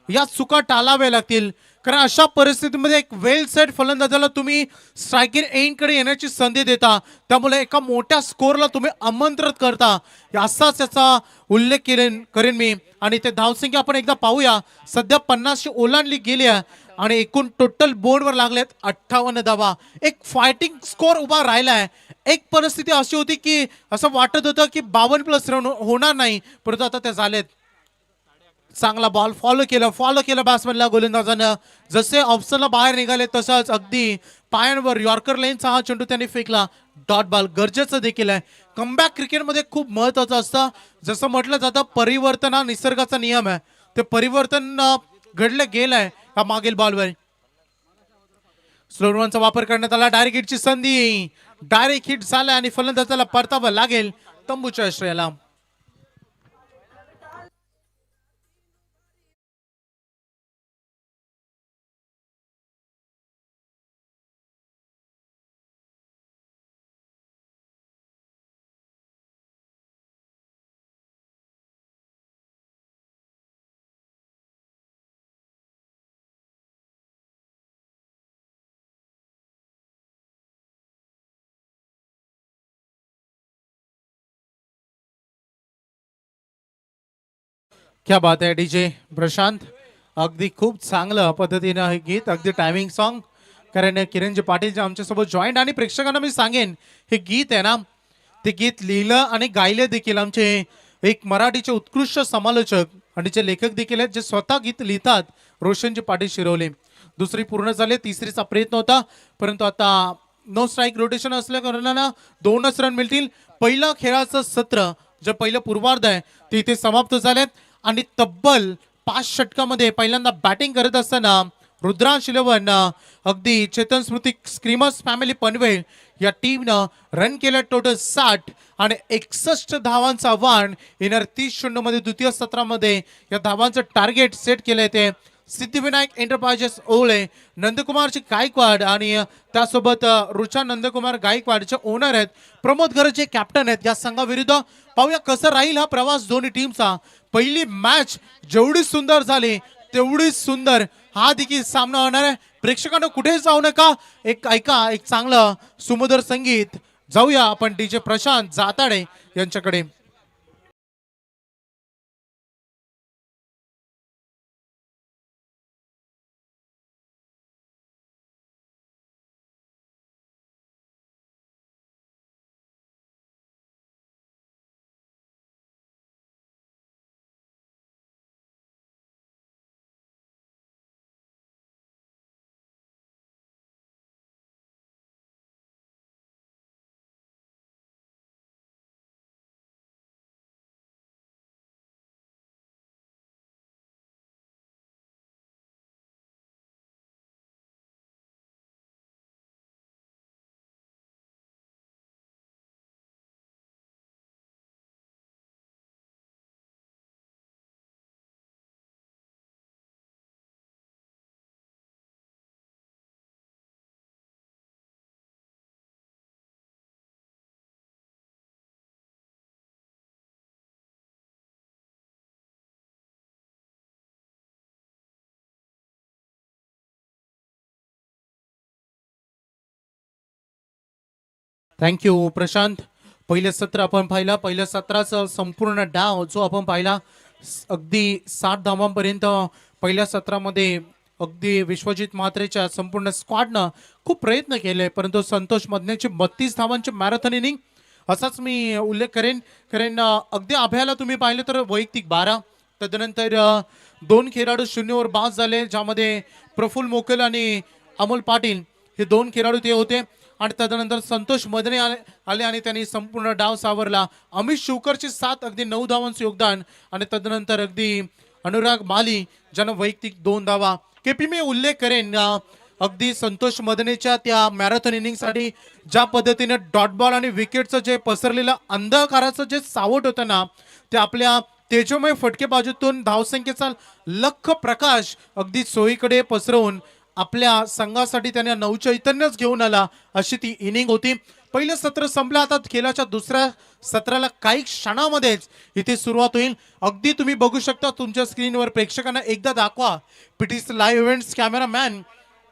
या चुका टाळाव्या लागतील, कारण अशा परिस्थितीमध्ये एक वेल सेट फलंदाजाला तुम्ही स्ट्रायकर एंडकडे येण्याची संधी देता, त्यामुळे एका मोठ्या स्कोरला तुम्ही आमंत्रित करता. असाच त्याचा उल्लेख करेन मी. आणि ते धावसंख्या आपण एकदा पाहूया. सध्या 50 ओलांडली गेली आहे आणि एकूण टोटल बोर्डवर लागलेत 58 धावा. एक फायटिंग स्कोर उभा राहिलाय. एक परिस्थिती अशी होती की असं वाटत होतं की 52+ रन होणार नाही, परंतु आता ते झालेत. चांगला बॉल फॉलो केलं बॅट्समॅनला, गोलंदाजानं. जसे ऑप्शनला बाहेर निघाले तसंच अगदी पायांवर यॉर्कर लेनचा हा चेंडू त्यांनी फेकला. डॉट बॉल गरजेचं देखील आहे. कमबॅक क्रिकेटमध्ये खूप महत्वाचं असतं. जसं म्हटलं जातं परिवर्तन हा निसर्गाचा नियम आहे, ते परिवर्तन घडलं गेलंय या मागील बॉलवर. स्लो रनचा वापर करण्यात आला. डायरेक्ट हिटची संधी, डायरेक्ट हिट झाला आणि फलंदाजाला परतावं लागेल तंबूच्या आश्रयाला. क्या बात आहे डीजे प्रशांत, अगदी खूप चांगलं पद्धतीनं हे गीत, अगदी टायमिंग सॉन्ग. कारण किरणजी पाटील जे आमच्यासोबत जॉईंट, आणि प्रेक्षकांना मी सांगेन हे गीत आहे ना, ते गीत लिहिलं आणि गायले देखील आमचे एक मराठीचे उत्कृष्ट समालोचक आणि जे लेखक देखील आहेत, जे स्वतः गीत लिहितात, रोशनजी पाटील शिरवले. दुसरी पूर्ण झाले, तिसरीचा प्रयत्न होता, परंतु आता नो स्ट्राईक रोटेशन असल्या कारणानं 2च रन मिळतील. पहिलं खेळाचं सत्र जे पहिलं पूर्वार्ध आहे ते इथे समाप्त झालेत आणि तब्बल 5 षटकामध्ये पहिल्यांदा बॅटिंग करत असताना रुद्रांश इलेव्हन, अगदी चेतन स्मृती स्क्रीमर्स फॅमिली पनवेल या टीमनं रन केलं टोटल 60 आणि 61 धावांचं आव्हान येणार 30-0 मध्ये द्वितीय सत्रामध्ये या धावांचं टार्गेट सेट केलंय. ते सिद्धिविनायक एंटरप्राइजेस ओळे, नंदकुमारची गायकवाड आणि त्यासोबत रुचा नंदकुमार गायकवाडचे ओनर आहेत. प्रमोद गरजे कॅप्टन आहेत या संघाविरुद्ध. पाहूया कसं राहील हा प्रवास दोन्ही टीमचा. पहिली मॅच जेवढी सुंदर झाली तेवढीच सुंदर हा देखील सामना होणार आहे. प्रेक्षकांना कुठे जाऊ नका, एक ऐका एक चांगलं सुमधुर संगीत. जाऊया आपण डीजे प्रशांत जाताडे यांच्याकडे. थँक्यू प्रशांत. पहिलं सत्र आपण पाहिलं. पहिल्या सत्राचा संपूर्ण डाव जो आपण पाहिला अगदी 60 धावांपर्यंत पहिल्या सत्रामध्ये अगदी विश्वजित म्हात्रेच्या संपूर्ण स्क्वॉडनं खूप प्रयत्न केले, परंतु संतोष मदनेची 32 धावांची मॅरेथॉन इनिंग असाच मी उल्लेख करेन. कारण अगदी अभ्याला तुम्ही पाहिलं तर वैयक्तिक 12, तदनंतर 2 खेळाडू शून्यवर बाद झाले, ज्यामध्ये प्रफुल्ल मोकल आणि अमोल पाटील हे 2 खेळाडू ते होते. आणि तदनंतर संतोष मदने आले आणि त्यांनी संपूर्ण डाव सावरला. अमित शिवकरची 7 अगदी 9 धावांचं योगदान आणि तदनंतर अगदी अनुराग माली ज्यानं वैयक्तिक 2 धावा. केपी मी उल्लेख करेन अगदी संतोष मदनेच्या त्या मॅरेथॉन इनिंगसाठी ज्या पद्धतीने डॉट बॉल आणि विकेटचं जे पसरलेलं अंधकाराचं जे सावट होतं ना, ते आपल्या तेजोमय फटकेबाजूतून धावसंख्येचा लख प्रकाश अगदी सोयीकडे पसरवून आपल्या संघासाठी त्याने नवचैतन्यच घेऊन आला, अशी ती इनिंग होती. पहिलं सत्र संपलं. आता खेळाच्या दुसऱ्या सत्राला काही क्षणामध्येच इथे सुरुवात होईल. अगदी तुम्ही बघू शकता तुमच्या स्क्रीनवर. प्रेक्षकांना एकदा दाखवा. पीटीसी लाईव्ह इव्हेंट्स कॅमेरामॅन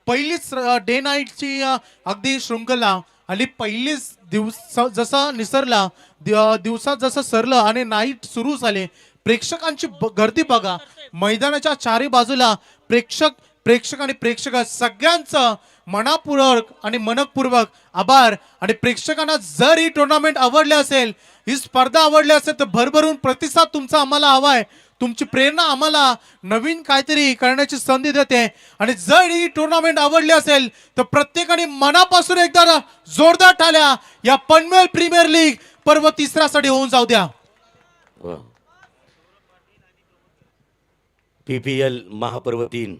पहिलीच डे नाईटची अगदी शृंखला आणि पहिलीच दिवस जसा निसरला, दिवसात जसं सरलं आणि नाईट सुरू झाले, प्रेक्षकांची गर्दी बघा. मैदानाच्या चारी बाजूला प्रेक्षक आणि प्रेक्षक सगळ्यांचं मनापूर्वक आणि मनपूर्वक आभार. आणि प्रेक्षकांना जर ही टुर्नामेंट आवडली असेल, ही स्पर्धा आवडली असेल, तर भरभरून प्रतिसाद तुमचा आम्हाला हवाय. तुमची प्रेरणा आम्हाला नवीन काहीतरी करण्याची संधी देते. आणि जर ही टुर्नामेंट आवडली असेल तर प्रत्येकाने मनापासून एकदा जोरदार टाळ्या या पनवेल प्रीमियर लीग पर्व 3साठी होऊन जाऊ द्या. PPL महापर्व 3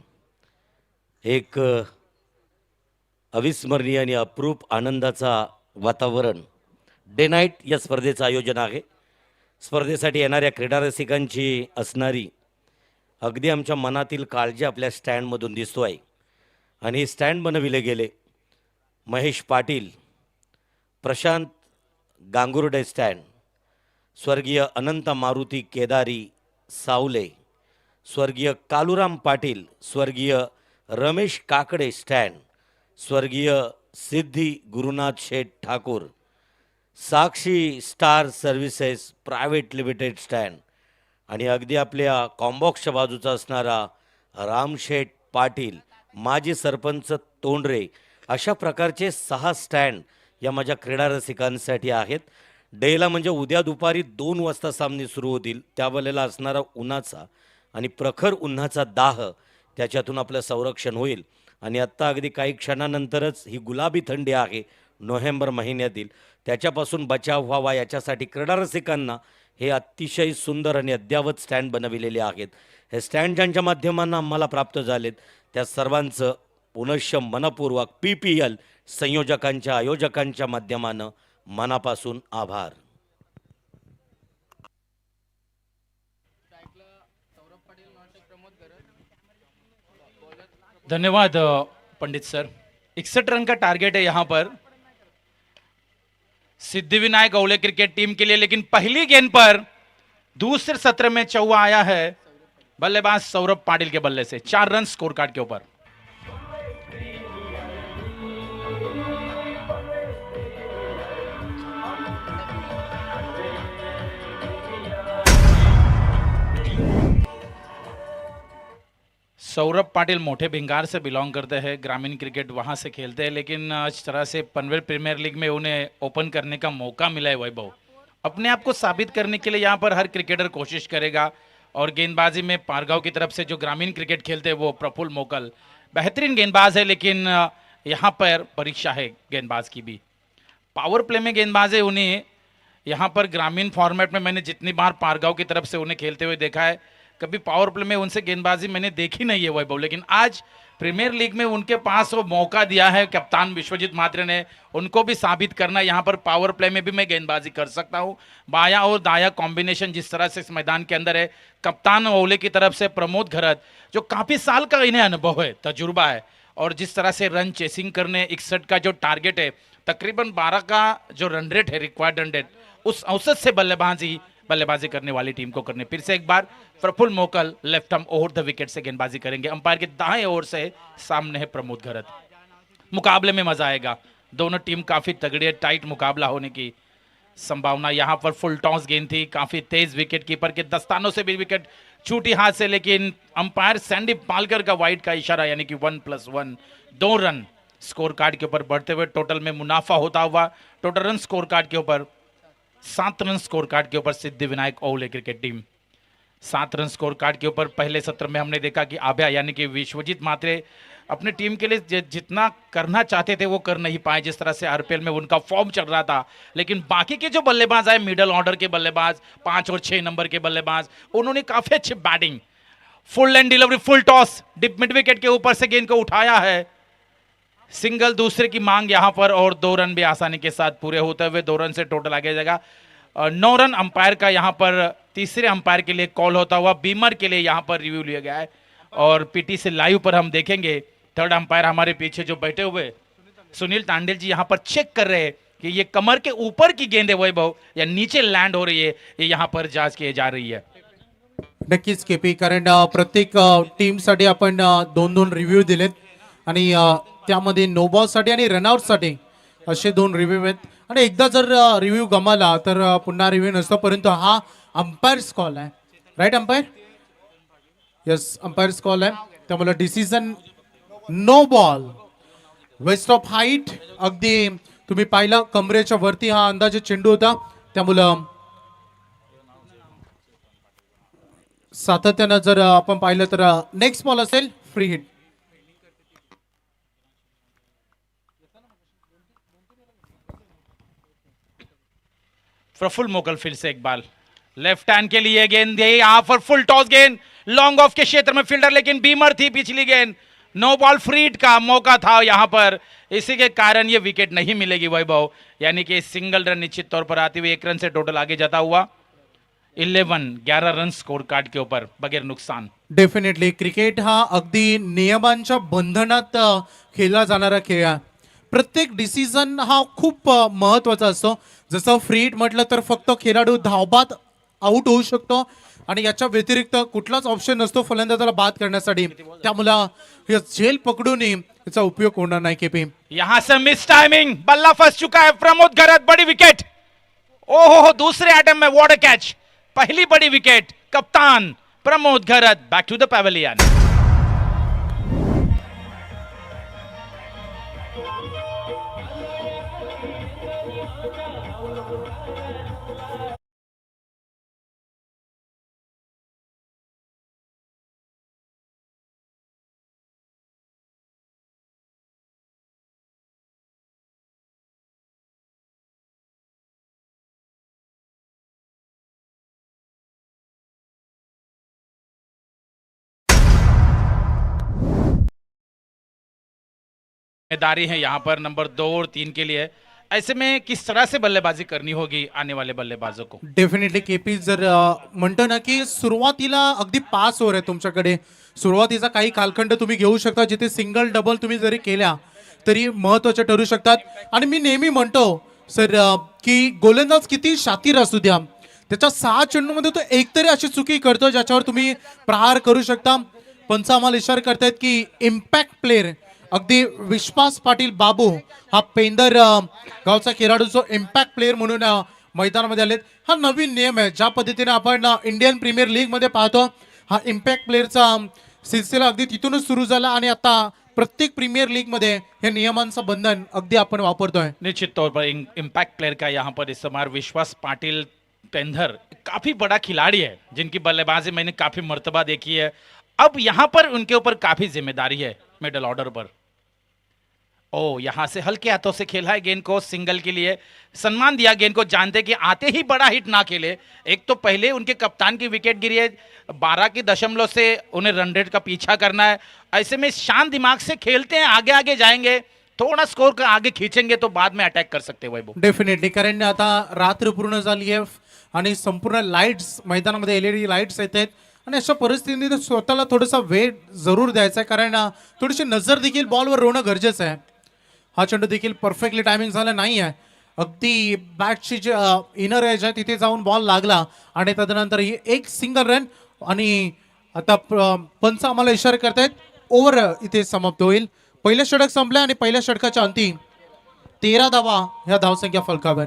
एक अविस्मरणीय आणि अप्रूप आनंदाचा वातावरण डे नाईट या स्पर्धेचं आयोजन आहे. स्पर्धेसाठी येणाऱ्या क्रीडा रसिकांची असणारी अगदी आमच्या मनातील काळजी आपल्या स्टँडमधून दिसतो आहे. आणि हे स्टँड बनविले गेले महेश पाटील, प्रशांत गांगुर्डे स्टँड, स्वर्गीय अनंत मारुती केदारी सावले, स्वर्गीय कालुराम पाटील, स्वर्गीय रमेश काकडे स्टँड, स्वर्गीय Siddhi Gurunath Sheth Thakur, Sakshi star services private limited stand आणि अगदी आपल्या कॉम्बॉक्सच्या बाजूचा असणारा रामशेठ पाटील, माजी सरपंच तोंडरे, अशा प्रकारचे 6 स्टँड या माझ्या क्रीडा रसिकांसाठी आहेत. डेला म्हणजे उद्या दुपारी 2 वाजता सामने सुरू होतील. त्यावेळेला असणारा उन्हाचा आणि प्रखर उन्हाचा दाह, त्याच्यातून आपलं संरक्षण होईल. आणि आत्ता अगदी काही क्षणानंतरच ही गुलाबी थंडी आहे नोव्हेंबर महिन्यातील, त्याच्यापासून बचाव व्हावा याच्यासाठी क्रीडा रसिकांना हे अतिशय सुंदर आणि अद्यावत स्टँड बनविलेले आहेत. हे स्टँड ज्यांच्या माध्यमांना आम्हाला प्राप्त झालेत त्या सर्वांचं पुनश्च मनपूर्वक PPL संयोजकांच्या आयोजकांच्या माध्यमानं मनापासून आभार. धन्यवाद पंडित सर. 61 रन का टारगेट है यहाँ पर सिद्धिविनायक औले क्रिकेट टीम के लिए, लेकिन पहली गेंद पर दूसरे सत्र में चौवा आया है बल्लेबाज सौरभ पाटिल के बल्ले से. 4 रन स्कोर कार्ड के ऊपर. सौरभ पाटिल मोटे भिंगार से बिलोंग करते हैं, ग्रामीण क्रिकेट वहां से खेलते हैं, लेकिन इस तरह से पनवेल प्रीमियर लीग में उन्हें ओपन करने का मौका मिला है. वैभव अपने आप को साबित करने के लिए यहाँ पर हर क्रिकेटर कोशिश करेगा. और गेंदबाजी में पारगांव की तरफ से जो ग्रामीण क्रिकेट खेलते हैं वो प्रफुल्ल मोकल बेहतरीन गेंदबाज है, लेकिन यहाँ पर परीक्षा है गेंदबाज की भी. पावर प्ले में गेंदबाज है. उन्हें यहाँ पर ग्रामीण फॉर्मेट में मैंने जितनी बार पारगांव की तरफ से उन्हें खेलते हुए देखा है, कभी पावर प्ले में उनसे गेंदबाजी मैंने देखी नहीं है वैभव. लेकिन आज प्रीमियर लीग में उनके पास वो मौका दिया है कप्तान विश्वजीत म्हात्रे ने, उनको भी साबित करना. यहाँ पर पावर प्ले में भी मैं गेंदबाजी कर सकता हूँ. बाया और दाया कॉम्बिनेशन जिस तरह से इस मैदान के अंदर है. कप्तान ओले की तरफ से प्रमोद घरत, जो काफी साल का इन्हें अनुभव है, तजुर्बा है, और जिस तरह से रन चेसिंग करने 61 का जो टारगेट है, तकरीबन 12 का जो रन रेट है, रिक्वायर्ड रन रेट, उस औसत से बल्लेबाजी करने वाली टीम को करने. फिर से एक बार Praful Mokal left arm over the wicket से गेंदबाजी करेंगे. अंपायर के दाएं ओर से सामने है प्रमोद घरत. मुकाबले में मजा आएगा. दोनों टीम काफी तगड़ी है, टाइट मुकाबला होने की संभावना। यहाँ पर फुल टॉस गेंद थी, काफी तेज विकेट कीपर के दस्तानों से भी विकेट छूटी हाथ से, लेकिन अंपायर सैंडी पालकर का वाइड का इशारा, यानी कि 1+1 2 रन स्कोर कार्ड के ऊपर बढ़ते हुए टोटल में मुनाफा होता हुआ। टोटल रन स्कोर कार्ड के ऊपर 7 रन स्कोर कार्ड के ऊपर Siddhi Vinayak Owale cricket team 7 run score card के ऊपर। पहले सत्र में हमने देखा कि आभ्या यानी कि विश्वजीत म्हात्रे अपने टीम के लिए जितना करना चाहते थे वो कर नहीं पाए, जिस तरह से आरपीएल में उनका फॉर्म चल रहा था। लेकिन बाकी के जो बल्लेबाज आए, मिडल ऑर्डर के बल्लेबाज, 5 और 6 नंबर के बल्लेबाज, उन्होंने काफी अच्छी batting, full and delivery, full toss, mid wicket के ऊपर से गेंद को उठाया है, सिंगल दूसरे की मांग यहां पर, और 2 रन भी आसानी के साथ पूरे होते हुए 2 रन से टोटल आगे जाएगा। 9 रन अंपायर का यहां पर तीसरे अंपायर के लिए कॉल होता हुआ बीमर के लिए यहां पर रिव्यू लिया गया है, और पीटी से लाइव पर हम देखेंगे। थर्ड अंपायर हमारे पीछे जो बैठे हुए सुनील तांडेल जी यहां पर चेक कर रहे हैं कि ये कमर के ऊपर की गेंद है वैभव या नीचे लँड हो रही है, ये यहां पर जांच की जा रही है। नक्कीच केपी, कारण प्रत्येक टीमसाठी आपण 2-2 रिव्ह्यू दिलेत आणि त्यामध्ये नो बॉलसाठी आणि रनआउटसाठी असे 2 रिव्ह्यू आहेत, आणि एकदा जर रिव्ह्यू गमाला तर पुन्हा रिव्ह्यू नसतो, परंतु हा अंपायर्स कॉल आहे, right umpire? Yes, umpire's call आहे, त्यामुळे decision no ball, waist of height, अगदी तुम्ही पाहिलं कमरेच्या वरती हा अंदाजे चेंडू होता, त्यामुळं सातत्यानं जर आपण पाहिलं तर नेक्स्ट बॉल असेल फ्री हिट. प्रफुल मोकल फिर से एक बाल लेफ्ट हैंड के लिए गेंद है, यहां पर फुल टॉस गेंद लॉन्ग ऑफ के क्षेत्र में फील्डर, लेकिन बीमर थी पिछली गेंद, नो बॉल फ्री हिट का मौका था यहां पर, इसी के कारण ये विकेट नहीं मिलेगी वैभव, यानी कि सिंगल रन निश्चित तौर पर आती हुई 1 रन से टोटल आगे जाता हुआ 11 रन स्कोर कार्ड के ऊपर बगैर नुकसान. डेफिनेटली क्रिकेट हा अगदी नियमांच्या बंधनात खेळला जाणारा खेळ आहे. प्रत्येक डिसिजन हा खूप महत्वाचा असतो. जसं फ्री हिट म्हटलं तर फक्त खेळाडू धावबाद आउट होऊ शकतो आणि याच्या व्यतिरिक्त कुठलाच ऑप्शन नसतो फलंदाजाला बाद करण्यासाठी, त्यामुळे हे झेल पकडून याचा उपयोग होणार नाही. केपी यहां से मिस टाइमिंग, बल्ला फंस चुका है. प्रमोद घरत बड़ी विकेट, ओहो दूसरे एटम में वाटर कैच, पहली बड़ी विकेट. कप्तान प्रमोद घरत बैक टू द पैवेलियन. जिम्मेदारी है यहाँ पर नंबर 2 और 3 के लिए. ऐसे में किस तरह से बल्लेबाजी करनी होगी आने वाले बल्लेबाजों को? डेफिनेटली केपी, जर म्हणतो ना की सुरुवातीला अगदी 5 ओव्हर आहे तुमच्याकडे, सुरुवातीचा काही कालखंड तुम्ही घेऊ शकता जिथे सिंगल डबल तुम्ही जरी केल्या तरी महत्वाच्या ठरू शकतात. आणि मी नेहमी म्हणतो सर की गोलंदाज किती शातीर असू द्या, त्याच्या 6 चेंडूमध्ये तो एकतरी अशी चुकी करतो ज्याच्यावर तुम्ही प्रहार करू शकता. पंच आम्हाला इशारा करतायत की इम्पॅक्ट प्लेअर अगदी विश्वास पाटील बाबू हा पेंदर गावचा खेळाडू जो इम्पॅक्ट प्लेअर म्हणून मैदानामध्ये आलेत. हा नवीन नियम आहे, ज्या पद्धतीने आपण इंडियन प्रीमियर लीग मध्ये पाहतो. हा इम्पॅक्ट प्लेअरचा सिलसिला अगदी तिथूनच सुरू झाला आणि आता प्रत्येक प्रीमियर लीग मध्ये हे नियमांचं बंधन अगदी आपण वापरतोय. निश्चित तौर पर इम्पैक्ट प्लेयर का यहाँ पर इस्तेमाल. विश्वास पाटिल पेंधर काफी बड़ा खिलाड़ी है जिनकी बल्लेबाजी मैंने काफी मर्तबा देखी है. अब यहाँ पर उनके ऊपर काफी जिम्मेदारी है मिडल ऑर्डर पर. ओ यहां से हल्के हाथों से खेला है गेंद को, सिंगल के लिए सम्मान दिया गेंद को, जानते कि आते ही बड़ा हिट ना खेले. एक तो पहले उनके कप्तान की विकेट गिरी है, 12 की दशमलव से उन्हें रन रेट का पीछा करना है. ऐसे में शांत दिमाग से खेलते हैं, आगे आगे जाएंगे, थोड़ा स्कोर का आगे खींचेंगे तो बाद में अटॅक कर सकते वैभव. डेफिनेटली, कारण आता रात्र पूर्ण झाली आहे आणि संपूर्ण लाईट्स मैदानामध्ये एलईडी लाईट्स येत आहेत आणि अशा परिस्थितीत स्वतःला थोडासा वेळ जरूर द्यायचा आहे, कारण थोडीशी नजर देखील बॉलवर रोवणं गरजेचं आहे. हा चेंडू देखील परफेक्टली टायमिंग झाला नाही आहे. अगदी बॅटची जे इनर एज आहे तिथे जाऊन बॉल लागला आणि तदनंतर ही एक सिंगल रन. आणि आता पंच आम्हाला इशारा करतायत ओव्हर इथे समाप्त होईल. पहिलं षटक संपलं आणि पहिल्या षटकाच्या अंती 13 धावा ह्या धावसंख्या फलकावर.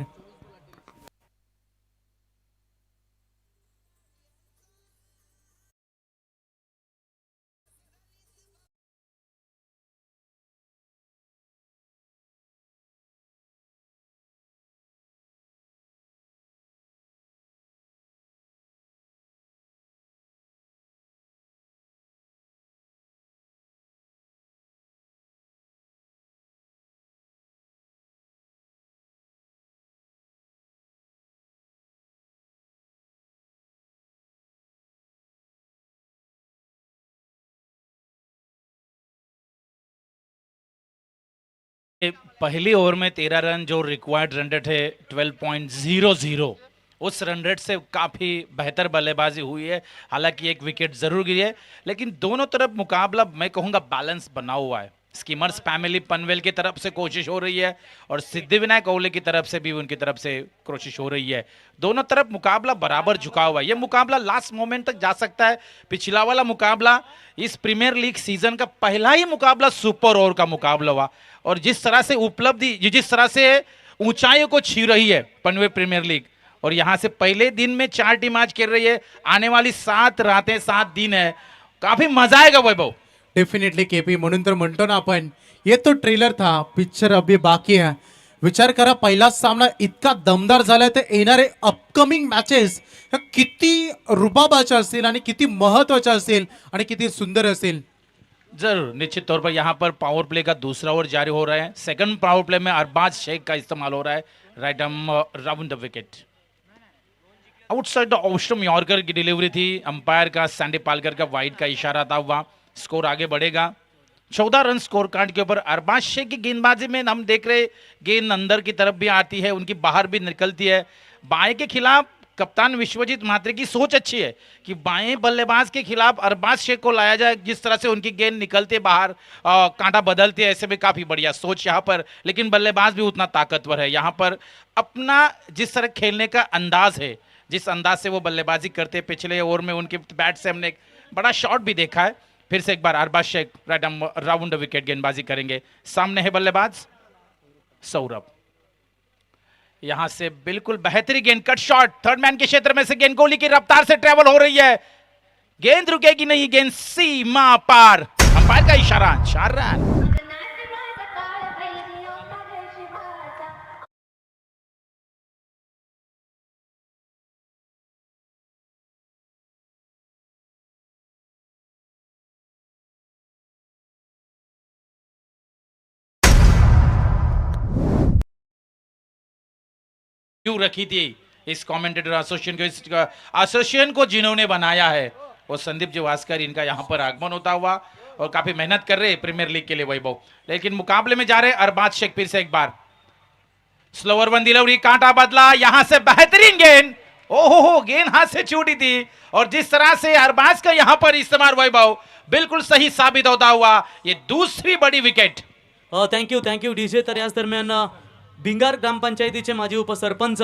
पहली ओवर में 13 रन जो रिक्वायर्ड रन रेट है 12.00, उस रन रेट से काफ़ी बेहतर बल्लेबाजी हुई है. हालांकि एक विकेट जरूर गिरी है, लेकिन दोनों तरफ मुकाबला मैं कहूँगा बैलेंस बना हुआ है. स्कीमर्स फैमिली पनवेल की तरफ से कोशिश हो रही है और सिद्धिविनायक ओवले की तरफ से भी उनकी तरफ से कोशिश हो रही है. दोनों तरफ मुकाबला बराबर झुका हुआ है. ये मुकाबला लास्ट मोमेंट तक जा सकता है. पिछला वाला मुकाबला इस प्रीमियर लीग सीजन का पहला ही मुकाबला सुपर ओवर का मुकाबला हुआ, और जिस तरह से उपलब्धि, जिस तरह से ऊंचाइयों को छू रही है पनवेल प्रीमियर लीग, और यहां से पहले दिन में 4 टीम आज खेल रही है. आने वाली 7 रातें 7 दिन है, काफी मजा आएगा वैभव. डेफिनेटली केपी, म्हणून तर म्हणतो ना आपण, ये तो ट्रेलर था, पिक्चर अभी बाकी है. विचार करा, पहिलाच सामना इतका दमदार झालाय, तर येणारे अपकमिंग मॅचेस किती रुबाबाच्या असतील आणि किती महत्वाच्या असतील आणि किती सुंदर असतील. जरूर, निश्चित तौर पर यहाँ पर पावर प्ले का दूसरा ओवर जारी हो रहा है. सेकंड पावर प्ले में अरबाज शेख का इस्तेमाल हो रहा है. Right arm round the wicket, outside the ऑस्ट्रम यॉर्कर की डिलीवरी थी. अंपायर का सैंडी पालकर का वाइड का इशारा था हुआ. स्कोर आगे बढ़ेगा. 14 रन स्कोर कार्ड के ऊपर. अरबाज शेख की गेंदबाजी में हम देख रहे, गेंद अंदर की तरफ भी आती है, उनकी बाहर भी निकलती है. बाएं के खिलाफ कप्तान विश्वजीत म्हात्रे की सोच अच्छी है कि बाएं बल्लेबाज के खिलाफ अरबाज शेख को लाया जाए. जिस तरह से उनकी गेंद निकलते बाहर, कांटा बदलते है, ऐसे में काफी बढ़िया सोच यहाँ पर. लेकिन बल्लेबाज भी उतना ताकतवर है. यहाँ पर अपना जिस तरह खेलने का अंदाज है, जिस अंदाज से वो बल्लेबाजी करते, पिछले ओवर में उनके बैट से हमने एक बड़ा शॉट भी देखा है. फिर से एक बार Arbaz Sheikh right arm round wicket गेंदबाजी करेंगे. सामने है बल्लेबाज सौरभ. यहां से बिल्कुल बेहतरीन गेंद, कट शॉट, थर्ड मैन के क्षेत्र में से गेंद गोली की रफ्तार से ट्रेवल हो रही है. गेंद रुकेगी नहीं, गेंद सीमा पार. अंपायर का इशारा, 4 रन. क्यों रखी थी इस कमेंटेटर एसोसिएशन को जिन्होंने बनाया है, वो संदीप जवास्कर. इनका यहां पर आगमन होता हुआ और काफी मेहनत कर रहे हैं प्रीमियर लीग के लिए वैभव. लेकिन मुकाबले में जा रहे अरबाज शेख. फिर से एक बार स्लोअर वन डिलीवरी, कांटा बदला, यहां से बेहतरीन गेंद. ओहो, गेंद हाथ से छूटी थी, और जिस तरह से अरबाज का यहां पर इस्तेमाल वैभव बिल्कुल सही साबित होता हुआ. ये दूसरी बड़ी विकेट. Thank you DJ. तर याच दरम्यान भिंगार ग्रामपंचायतीचे माजी उपसरपंच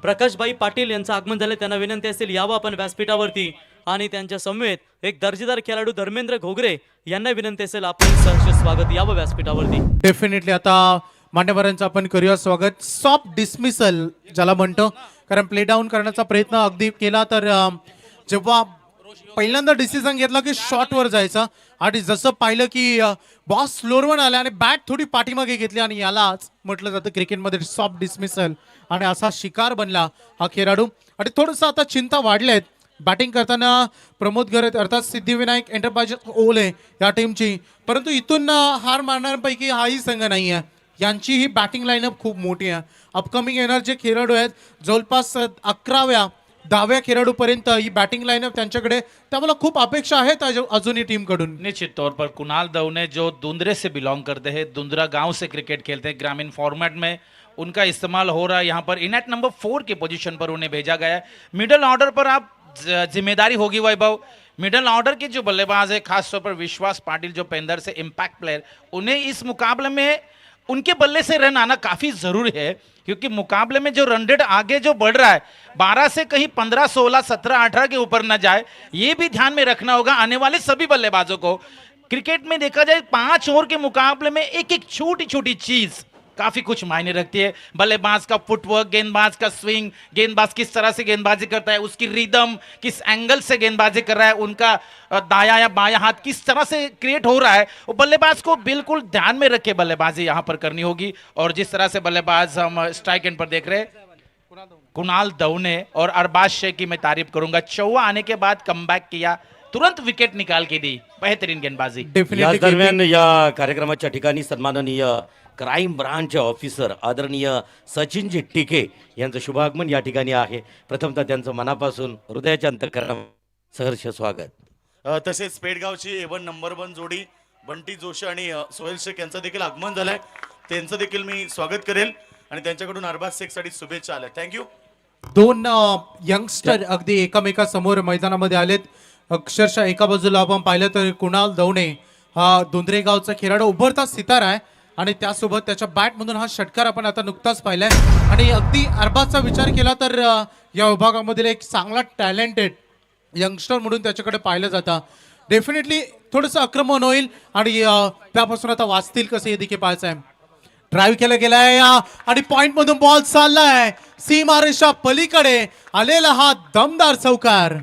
प्रकाशभाई पाटील यांचं आगमन झाले. त्यांना विनंती असेल यावं आपण व्यासपीठावरती, आणि त्यांच्या समवेत एक दर्जेदार खेळाडू धर्मेंद्र घोगरे यांना विनंती असेल आपण सहर्ष स्वागत यावं व्यासपीठावरती. डेफिनेटली आता मान्यवरांचं आपण करूया स्वागत. सॉफ्ट डिसमिसल ज्याला म्हणतो, कारण प्ले डाऊन करण्याचा प्रयत्न अगदी केला, तर जेव्हा पहिल्यांदा डिसिजन घेतला की शॉटवर जायचा, आणि जसं पाहिलं की बॉस स्लोअरवर आला आणि बॅट थोडी पाठीमागे घेतली, आणि यालाच म्हटलं जातं क्रिकेटमध्ये सॉफ्ट डिसमिसल, आणि असा शिकार बनला हा खेळाडू. आणि थोडंसं आता चिंता वाढल्या आहेत बॅटिंग करताना प्रमोद गरत अर्थात सिद्धिविनायक एंटरप्राइजेस ओले या टीमची, परंतु इथून हार मारणाऱ्यांपैकी हाही संघ नाही आहे. यांची ही बॅटिंग लाईनअप खूप मोठी आहे. अपकमिंग येणार जे खेळाडू आहेत जवळपास 11व्या 10व्या खेळाडूपर्यंत ही बॅटिंग लाईनअप त्यांच्याकडे, त्यामुळे खूप अपेक्षा आहेत अजूनही टीम कडून. निश्चित तौर पर कुणाल दवने जो दुंदरे से बिलोंग करते हैं, दुंदरा गांव से क्रिकेट खेलते हैं, ग्रामीण फॉर्मेट में उनका इस्तेमाल हो रहा है. यहाँ पर इनएट नंबर 4 की पोजीशन पर उन्हें भेजा गया है. मिडल ऑर्डर पर आप जिम्मेदारी होगी वैभव. मिडल ऑर्डर के जो बल्लेबाज है, खासतौर पर विश्वास पाटिल जो पेंदर से इम्पैक्ट प्लेयर, उन्हें इस मुकाबले में उनके बल्ले से रन आना काफी जरूरी है, क्योंकि मुकाबले में जो रन रेट आगे जो बढ़ रहा है 12 से कहीं 15, 16, 17, 18 के ऊपर न जाए, ये भी ध्यान में रखना होगा आने वाले सभी बल्लेबाजों को. क्रिकेट में देखा जाए 5 ओवर के मुकाबले में एक एक छोटी छोटी चीज काफी कुछ मायने रखती है। बल्लेबाज का फुटवर्क, गेंदबाज का स्विंग, गेंदबाज किस तरह से गेंदबाजी करता है, उसकी रिदम, किस एंगल से गेंदबाजी कर रहा है, उनका दाया या बायां हाथ किस तरह से क्रिएट हो रहा है, वो बल्लेबाज को बिल्कुल ध्यान में रख के बल्लेबाजी यहां पर करनी होगी। और जिस तरह से बल्लेबाज हम स्ट्राइक एंड पर देख रहे हैं, कुणाल दवने और अरबाज शेख की मैं तारीफ करूंगा। चौवा आने के बाद कमबॅक किया, तुरंत विकेट निकाल के दी, बेहतरीन गेंदबाजी। याच डेफिनेटली दरम्यान या कार्यक्रमाच्या ठिकाणी सन्माननीय क्राईम ब्रांच ऑफिसर आदरणीय सचिनजी टिके यांचं शुभागमन या ठिकाणी आहे. प्रथमतः त्यांचं मनापासून हृदयाच्या अंतःकरणात सहर्ष स्वागत. तसेच पेडगावची एवन नंबर 1 जोडी बंटी जोशी आणि सोहेल शेख यांचं देखील आगमन झालंय. त्यांचं देखील मी स्वागत करेल आणि त्यांच्याकडून अरबाज शेखसाठी शुभेच्छा आल्या. थँक्यू. दोन यंगस्टर अगदी एकामेकासमोर मैदानामध्ये आलेत. अक्षरशः एका बाजूला आपण पाहिलं तर कुणाल दवणे हा दोंदरेगावचा खेळाडू उभरता सितारा आहे आणि त्यासोबत त्याच्या बॅटमधून हा षटकार आपण आता नुकताच पाहिलाय. आणि अगदी अरबाजचा विचार केला तर या विभागामधील एक चांगला टॅलेंटेड यंगस्टर म्हणून त्याच्याकडे पाहिलं जातं. डेफिनेटली थोडंसं आक्रमण होईल आणि त्यापासून आता वाचतील कसं हे देखील पाहायचं आहे. ड्राईव्ह केला गेलाय आणि पॉइंट मधून बॉल चाललाय सीमारेषा पलीकडे आलेला हा दमदार चौकार.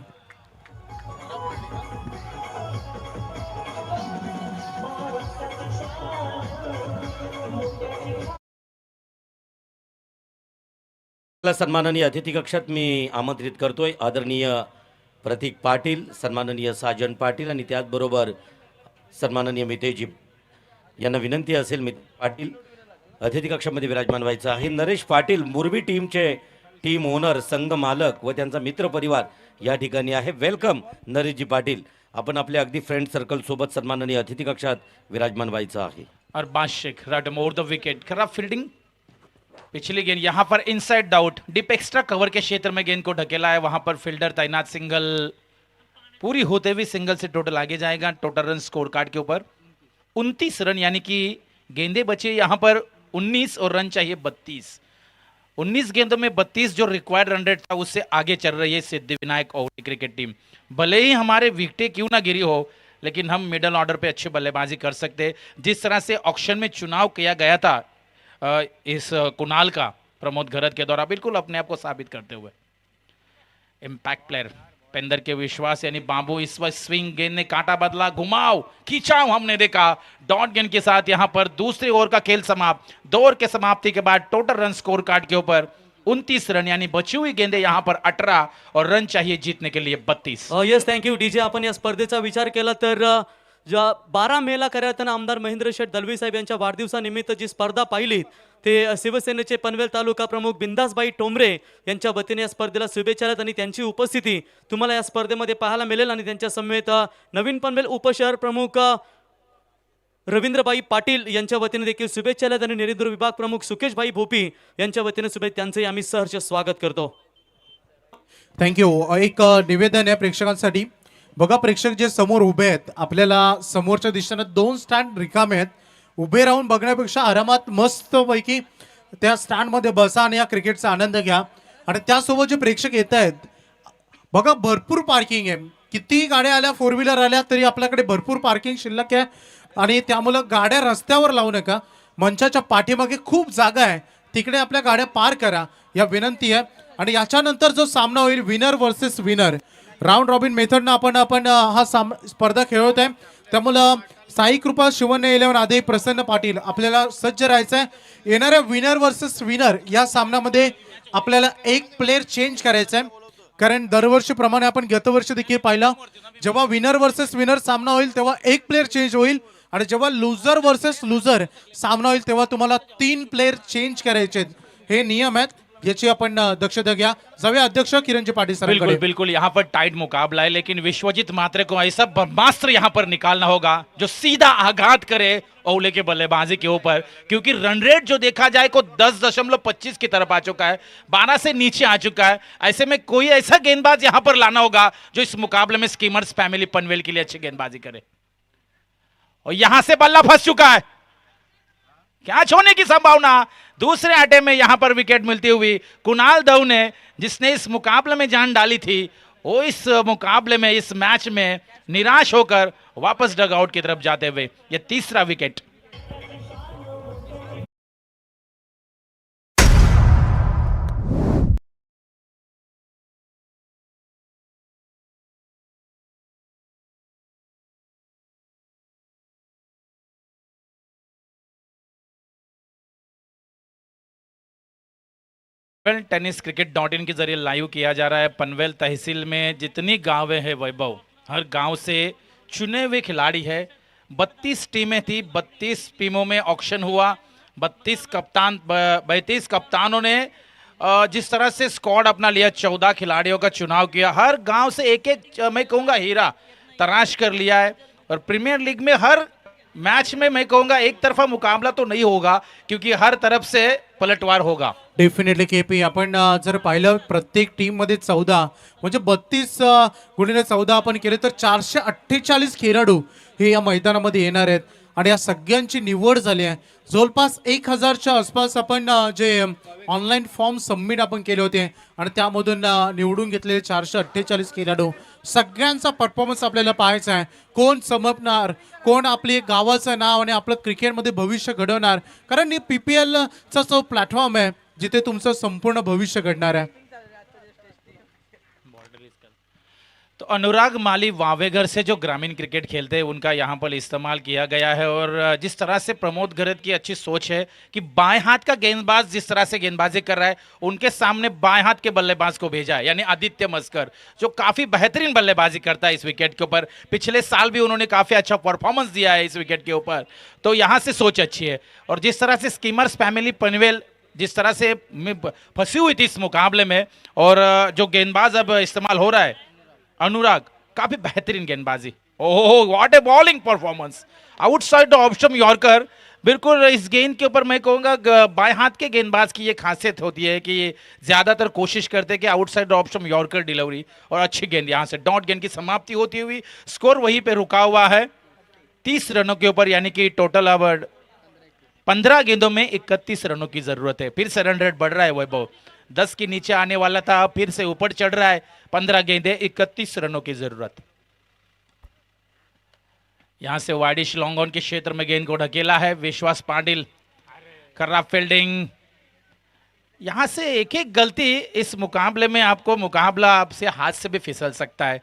सन्माननीय अतिथी कक्षात मी आमंत्रित करतोय आदरणीय प्रतीक पाटील, सन्माननीय साजन पाटील आणि त्याचबरोबर सन्माननीय मितेजी यांना विनंती असेल. पाटील अतिथी कक्षामध्ये विराजमान व्हायचं आहे. नरेश पाटील मुरबी टीमचे टीम ओनर, संघ मालक व त्यांचा मित्र परिवार या ठिकाणी आहे. वेलकम नरेशजी पाटील. आपण आपल्या अगदी फ्रेंड सर्कल सोबत सन्माननीय अतिथी कक्षात विराजमान व्हायचं आहे. अरबाज शेख रट मोर द विकेट, खराब फील्डिंग, पिछली गेंद यहां पर inside out, deep extra cover के क्षेत्र में गेंद को ढकेला है, वहां पर फील्डर तैनात, सिंगल पूरी होते हुए सिंगल से टोटल आगे जाएगा. टोटल रन स्कोर कार्ड के ऊपर 29 रन, यानी कि गेंदे बचे यहां पर 19 और रन चाहिए 32. 19 गेंदों में 32 जो रिक्वायर्ड रन रेट था उससे आगे चल रही है सिद्धिविनायक ओवली क्रिकेट टीम. भले ही हमारे विकेटें क्यों ना गिरी हो, लेकिन हम मिडल ऑर्डर पे अच्छी बल्लेबाजी कर सकते. जिस तरह से ऑक्शन में चुनाव किया गया था इस कुणाल का प्रमोद घरत के द्वारा, बिल्कुल अपने आप को साबित करते हुए इम्पैक्ट प्लेयर पेंदर के विश्वास यानी बाबू इस वक्त स्विंग, गेंद ने कांटा बदला, घुमाव, खींचाव हमने देखा. डॉट गेंद के साथ यहां पर दूसरे ओवर का खेल समाप्त. 2 ओवर के समाप्ति के बाद टोटल रन स्कोर कार्ड के ऊपर 29 रन, यानी बची हुई गेंदे यहां पर 18 और रन चाहिए जीतने के लिए 32. Yes, thank you DJ. आपण या स्पर्धेचा विचार केला तर 12 मेला करताना आमदार महेंद्र शेठ दलवी साहेब यांच्या वाढदिवसानिमित्त जी स्पर्धा पाहिली ते शिवसेनेचे पनवेल तालुका प्रमुख बिंदासबाई टोंबरे यांच्या वतीने या स्पर्धेला शुभेच्छा आहेत आणि त्यांची उपस्थिती तुम्हाला या स्पर्धेमध्ये पाहायला मिळेल. आणि त्यांच्या समवेत नवीन पनवेल उपशहर प्रमुख रवींद्रबाई पाटील यांच्या वतीने देखील शुभेच्छा आहेत आणि निरीधूर विभाग प्रमुख सुकेशभाई भोपी यांच्या वतीने शुभेच्छा, त्यांचंही आम्ही सहर्ष स्वागत करतो. थँक्यू. एक निवेदन आहे प्रेक्षकांसाठी. बघा प्रेक्षक जे समोर उभे आहेत, आपल्याला समोरच्या दिशेने 2 स्टँड रिकामे आहेत. उभे राहून बघण्यापेक्षा आरामात मस्तपैकी त्या स्टँडमध्ये बसा आणि या क्रिकेटचा आनंद घ्या. आणि त्यासोबत जे प्रेक्षक येत आहेत बघा, भरपूर पार्किंग आहे. कितीही गाड्या आल्या, 4 व्हीलर आल्या तरी आपल्याकडे भरपूर पार्किंग शिल्लक आहे. आणि त्यामुळं गाड्या रस्त्यावर लावू नका. मंचाच्या पाठीमागे खूप जागा आहे, तिकडे आपल्या गाड्या पार करा, या विनंती आहे. आणि याच्यानंतर जो सामना होईल winner versus winner, round robin मेथडनं आपण हा स्पर्धा खेळवत आहे. त्यामुळं साई कृपा शिवन्य 11 आधी प्रसन्न पाटील आपल्याला सज्ज राहायचं आहे. येणाऱ्या विनर वर्सेस विनर या सामन्यामध्ये आपल्याला एक प्लेअर चेंज करायचा आहे. कारण दरवर्षीप्रमाणे आपण गतवर्षी देखील पाहिलं, जेव्हा विनर वर्सेस विनर सामना होईल तेव्हा एक प्लेअर चेंज होईल आणि जेव्हा लुझर वर्सेस लुझर सामना होईल तेव्हा तुम्हाला 3 प्लेअर चेंज करायचे आहेत. हे नियम आहेत, याची आपण दक्षता घ्या. जाऊया अध्यक्ष किरणजी पाटील सर. बिल्कुल बिल्कुल, यहाँ पर टाइट मुकाबला है, लेकिन विश्वजीत मात्रे को ऐसा ब्रह्मास्त्र यहाँ पर निकालना होगा जो सीधा आघात करे ओवले के बल्लेबाजी के ऊपर, क्योंकि रन रेट जो देखा जाए को 10.25 की तरफ आ चुका है, 12 से नीचे आ चुका है. ऐसे में कोई ऐसा गेंदबाज यहाँ पर लाना होगा जो इस मुकाबले में स्कीमर्स फैमिली पनवेल के लिए अच्छी गेंदबाजी करे. और यहां से बल्ला फंस चुका है, कैच होने की संभावना. दूसरे अटे में यहां पर विकेट मिलती हुई कुणाल दव ने, जिसने इस मुकाबले में जान डाली थी, वो इस मुकाबले में, इस मैच में निराश होकर वापस डगआउट की तरफ जाते हुए ये तीसरा विकेट. टेनिस क्रिकेट .in के जरिए लाइव किया जा रहा है। पनवेल तहसील में जितनी गांवें हैं वैभव, हर गांव से चुने हुए खिलाड़ी है। 32 टीमें थी, 32 टीमों में ऑक्शन हुआ। 32 कप्तानों ने जिस तरह से स्क्वाड अपना लिया, 14 खिलाड़ियों का चुनाव किया। हर गांव से एक एक मैं कहूँगा हीरा तराश कर लिया है। और प्रीमियर लीग में हर मैच में मैं कहूँगा एक तरफा मुकाबला तो नहीं होगा, क्योंकि हर तरफ से पलटवार होगा। डेफिनेटली केपी, आपण जर पाहिलं प्रत्येक टीम मध्ये 14 म्हणजे 32 गुणिले 14 आपण केले तर 448 खेळाडू हे या मैदानामध्ये येणार आहेत आणि या सगळ्यांची निवड झाली आहे। जवळपास 1000च्या आसपास आपण जे ऑनलाईन फॉर्म सबमिट आपण केले होते आणि त्यामधून निवडून घेतलेले 448 खेळाडू, सगळ्यांचा परफॉर्मन्स आपल्याला पाहायचा आहे। कोण चमकणार, कोण आपले गावाचं नाव आणि आपलं क्रिकेटमध्ये भविष्य घडवणार, कारण हे PPL चा जो प्लॅटफॉर्म आहे जिथे तुमचं संपूर्ण भविष्य घडणार आहे। तो अनुराग माली वावेगर से जो ग्रामीण क्रिकेट खेलते हैं उनका यहाँ पर इस्तेमाल किया गया है। और जिस तरह से प्रमोद गरत की अच्छी सोच है कि बाएं हाथ का गेंदबाज जिस तरह से गेंदबाजी कर रहा है, उनके सामने बाएं हाथ के बल्लेबाज को भेजा है, यानी आदित्य मस्कर, जो काफ़ी बेहतरीन बल्लेबाजी करता है इस विकेट के ऊपर। पिछले साल भी उन्होंने काफ़ी अच्छा परफॉर्मेंस दिया है इस विकेट के ऊपर, तो यहाँ से सोच अच्छी है। और जिस तरह से स्कीमर्स फैमिली पनवेल जिस तरह से फंसी हुई थी इस मुकाबले में, और जो गेंदबाज अब इस्तेमाल हो रहा है अनुराग, काफी बेहतरीन गेंदबाजी। Oh what A bowling performance, outside option yorker. बिल्कुल इस गेंद के ऊपर मैं कहूँगा बाएं हाथ के गेंदबाज की ये खासियत होती है कि ये ज़्यादातर कोशिश करते हैं कि आउटसाइड ऑप्शन यॉर्कर डिलीवरी, और अच्छी गेंद यहाँ से डॉट गेंद की समाप्ति होती हुई स्कोर वहीं पे रुका हुआ है 30 रनों के ऊपर, यानी कि टोटल अब 15 गेंदों में 31 रनों की जरूरत है। फिर से रन रेट बढ़ रहा है वैभव, 10 के नीचे आने वाला था, फिर से ऊपर चढ़ रहा है। 15 गेंदे 31 रनों की जरूरत। यहां से वाडिश लॉन्गॉन के क्षेत्र में गेंद को ढकेला है विश्वास पाटिल, खराब फील्डिंग। यहां से एक एक गलती इस मुकाबले में आपको मुकाबला आपसे हाथ से भी फिसल सकता है,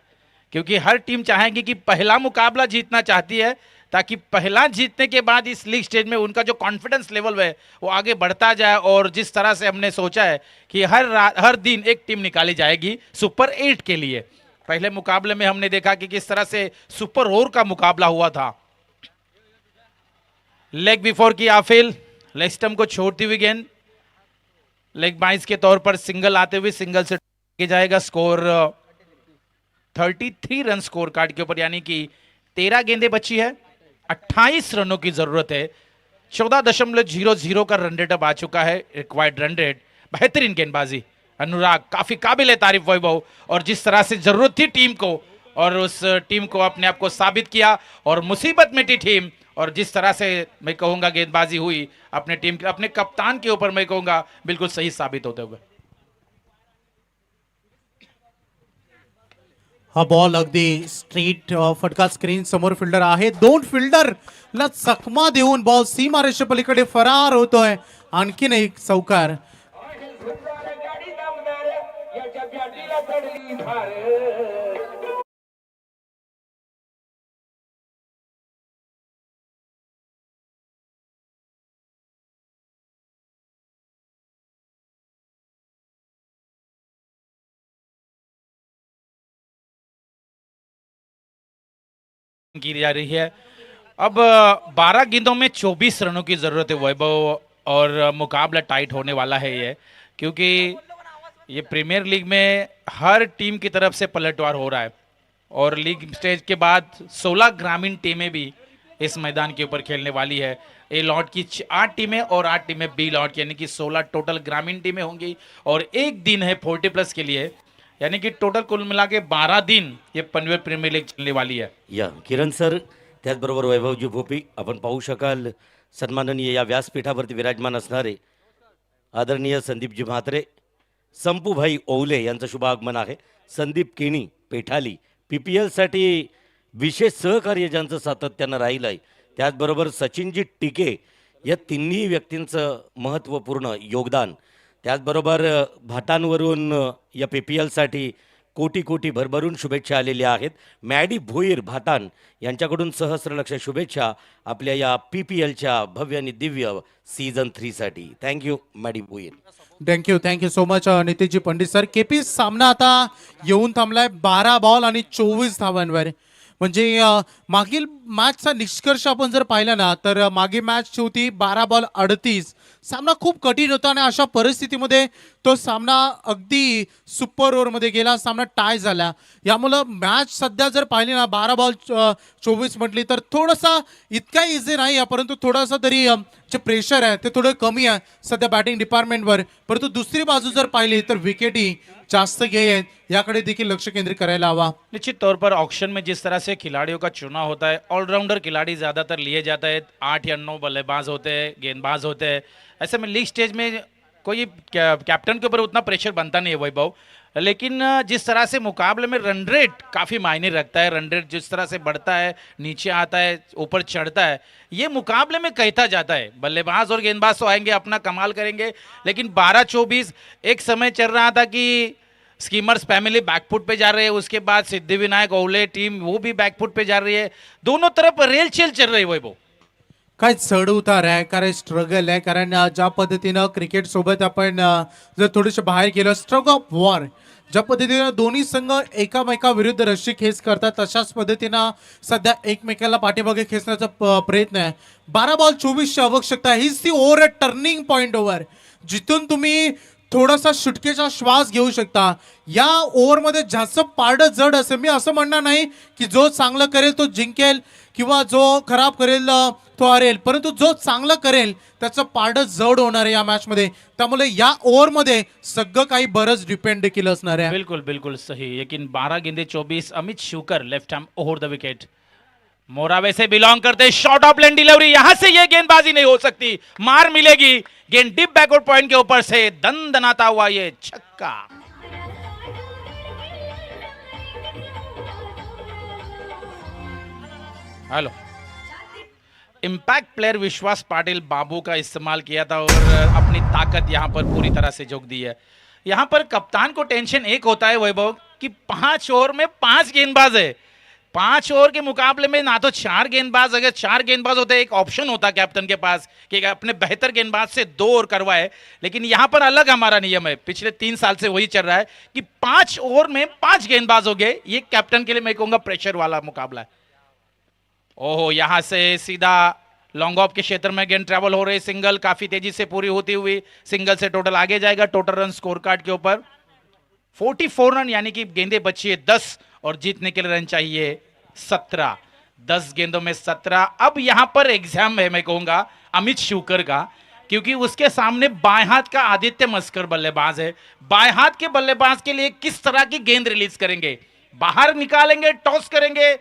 क्योंकि हर टीम चाहेगी कि पहला मुकाबला जीतना चाहती है, ताकि पहला जीतने के बाद इस लीग स्टेज में उनका जो कॉन्फिडेंस लेवल है वो आगे बढ़ता जाए। और जिस तरह से हमने सोचा है कि हर दिन एक टीम निकाली जाएगी सुपर 8 के लिए। पहले मुकाबले में हमने देखा कि किस तरह से सुपर 4 का मुकाबला हुआ था। लेग बिफोर की आफिल, लेस्टम को छोड़ती हुई गेंद लेग बाइस के तौर पर सिंगल आते हुए सिंगल से जाएगा। स्कोर 33 रन स्कोर कार्ड के ऊपर, यानी कि 13 गेंदें बची है, 28 रनों की जरूरत है। 14.00 का रन रेट अब आ चुका है, रिक्वायर्ड रन रेट। बेहतरीन गेंदबाजी अनुराग, काफी काबिल तारीफ वैभव, और जिस तरह से जरूरत थी टीम को, और उस टीम को अपने आप को साबित किया, और मुसीबत में थी टीम, और जिस तरह से मैं कहूंगा गेंदबाजी हुई अपने टीम के अपने कप्तान के ऊपर, मैं कहूंगा बिल्कुल सही साबित होते हुए। हा बॉल अगदी स्ट्रेट फटका स्क्रीन समोर फिल्डर आहे, 2 फिल्डरला चकमा देऊन बॉल सीमारेषे पलीकडे फरार होतोय। आणखीन एक चौकार। की जा रही है। अब 12 गेंदों में 24 रनों की जरूरत है वैभव, और मुकाबला टाइट होने वाला है ये, क्योंकि ये प्रीमियर लीग में हर टीम की तरफ से पलटवार हो रहा है। और लीग स्टेज के बाद 16 ग्रामीण टीमें भी इस मैदान के ऊपर खेलने वाली है। ए लॉट की 8 टीमें और 8 टीमें बी लॉट की, यानी कि 16 टोटल ग्रामीण टीमें होंगी। और एक दिन है 40+ के लिए, यानी कि टोटल कुल मिला के 12 दिन ये पनवेल प्रीमियर लीग चलने वाली है। या किरण सर, त्याचबरोबर वैभवजी भोपी, आपण पाहू शकाल सन्माननीय या व्यासपीठावरती विराजमान असणारे आदरणीय संदीपजी म्हात्रे, संपूभाई ओवले यांचं शुभ आगमन आहे। संदीप केणी पेठाली, PPL साठी विशेष सहकार्य ज्यांचं सातत्यानं राहिलं आहे, त्याचबरोबर सचिनजी टिके, या तिन्ही व्यक्तींचं महत्त्वपूर्ण योगदान, त्याचबरोबर भाटांवरून या PPL साठी कोटी कोटी भरभरून शुभेच्छा आलेल्या आहेत. मॅडी भोईर भातान यांच्याकडून सहस्रलक्ष शुभेच्छा आपल्या या PPLच्या भव्य आणि दिव्य सीझन 3 साठी. Thank you Maddy Bhoir. Thank you so much Niteshji Pandit sir. KP सामना आता येऊन थांबलाय 12 बॉल आणि 24 धावांवर. म्हणजे मागील मॅचचा निष्कर्ष आपण जर पाहिला ना तर मागे मॅच होती 12 बॉल 38. सामना खूप कठीण होता आणि अशा परिस्थितीमध्ये तो सामना अगदी सुपर ओव्हरमध्ये गेला, सामना टाय झाला. यामुळं मॅच सध्या जर पाहिली ना 12 बॉल 24 म्हटली तर थोडासा इतका इझी नाही आहे, परंतु थोडासा तरी जे प्रेशर आहे ते थोडं कमी आहे सध्या बॅटिंग डिपार्टमेंटवर. परंतु दुसरी बाजू जर पाहिली तर विकेटी जास्त घे आहेत, याकडे देखील लक्ष केंद्रित करायला हवा. निश्चित तौर पर ऑक्शन में जिस तरह से खिलाड़ियों का चुनाव होता है, ऑलराउंडर खिलाड़ी ज़्यादातर लिए जाते हैं, 8 या 9 बल्लेबाज होते हैं, गेंदबाज होते हैं. ऐसे में लीग स्टेज में कोई कैप्टन के ऊपर उतना प्रेशर बनता नहीं है वैभव. लेकिन जिस तरह से मुकाबले में रन रेट काफ़ी मायने रखता है. रन रेट जिस तरह से बढ़ता है, नीचे आता है, ऊपर चढ़ता है, ये मुकाबले में कहता जाता है. बल्लेबाज और गेंदबाज तो आएंगे, अपना कमाल करेंगे, लेकिन 12-24 एक समय चल रहा था कि स्कीमर्स फैमिली बैकफुट पे जा रहे हैं, उसके बाद सिद्धिविनायक ओवले टीम वो भी बैकफुट पे जा रही है. दोनों तरफ रेलचेल चल रही है वैभव. काय चढ उतार आहे, कारण स्ट्रगल आहे. कारण ज्या पद्धतीनं क्रिकेट सोबत आपण जर थोडेसे बाहेर गेलो, स्ट्रग ऑफ वॉर, ज्या पद्धतीनं दोन्ही संघ एकामेकाविरुद्ध रस्सी खेच करतात तशाच पद्धतीनं सध्या एकमेकाला पाठीमागे खेचण्याचा प्रयत्न आहे. 12 बॉल 24ची आवश्यकता. हीच ती over a turning point over जिथून तुम्ही थोडासा सुटकेचा श्वास घेऊ शकता. या ओव्हरमध्ये जास्त पारडं जड असेल. मी असं म्हणणार नाही की जो चांगलं करेल तो जिंकेल किंवा जो खराब करेल तो हरेल, परंतु जो चांगलं करेल त्याचं पारडं जड होणार आहे या मॅचमध्ये. त्यामुळे या ओव्हरमध्ये सगळं काही बरंच डिपेंड देखील असणार आहे. बिल्कुल बिल्कुल सही. लेकिन 12 गेंदे 24. Amit Shivkar left hand over the wicket. मोरावे से बिलोंग करते, शॉर्ट ऑफ लेन डिलीवरी, यहां से ये गेंदबाजी नहीं हो सकती, मार मिलेगी. गेंद डीप बैकवर्ड पॉइंट के ऊपर से दनदनाता हुआ ये छक्का. हेलो. इम्पैक्ट प्लेयर विश्वास पाटिल बाबू का इस्तेमाल किया था और अपनी ताकत यहां पर पूरी तरह से झोंक दी है. यहां पर कप्तान को टेंशन एक होता है वैभव कि 5 ओवर में 5 गेंदबाज है. 5 ओवर के मुकाबले में ना तो 4 गेंदबाज, अगर 4 गेंदबाज होते एक ऑप्शन होता कैप्टन के पास कि अपने बेहतर गेंदबाज से 2 ओवर करवाए. लेकिन यहां पर अलग हमारा नियम है, पिछले 3 साल से वही चल रहा है कि 5 ओवर में 5 गेंदबाज हो गए. ये कैप्टन के लिए मैं कहूंगा प्रेशर वाला मुकाबला है. ओहो, यहां से सीधा लॉन्ग ऑफ के क्षेत्र में गेंद ट्रेवल हो रही. सिंगल काफी तेजी से पूरी होती हुई, सिंगल से टोटल आगे जाएगा. टोटल रन स्कोर कार्ड के ऊपर 44 रन, यानी कि गेंदें बची है 10 और जीतने के लिए रन चाहिए 17. 10 गेंदों में 17. अब यहां पर एग्जाम है मैं कहूंगा अमित शिवकर का, क्योंकि उसके सामने बाएं हाथ का आदित्य मस्कर बल्लेबाज है. बाएं हाथ के बल्लेबाज के लिए किस तरह की गेंद रिलीज करेंगे, बाहर निकालेंगे, टॉस करेंगे,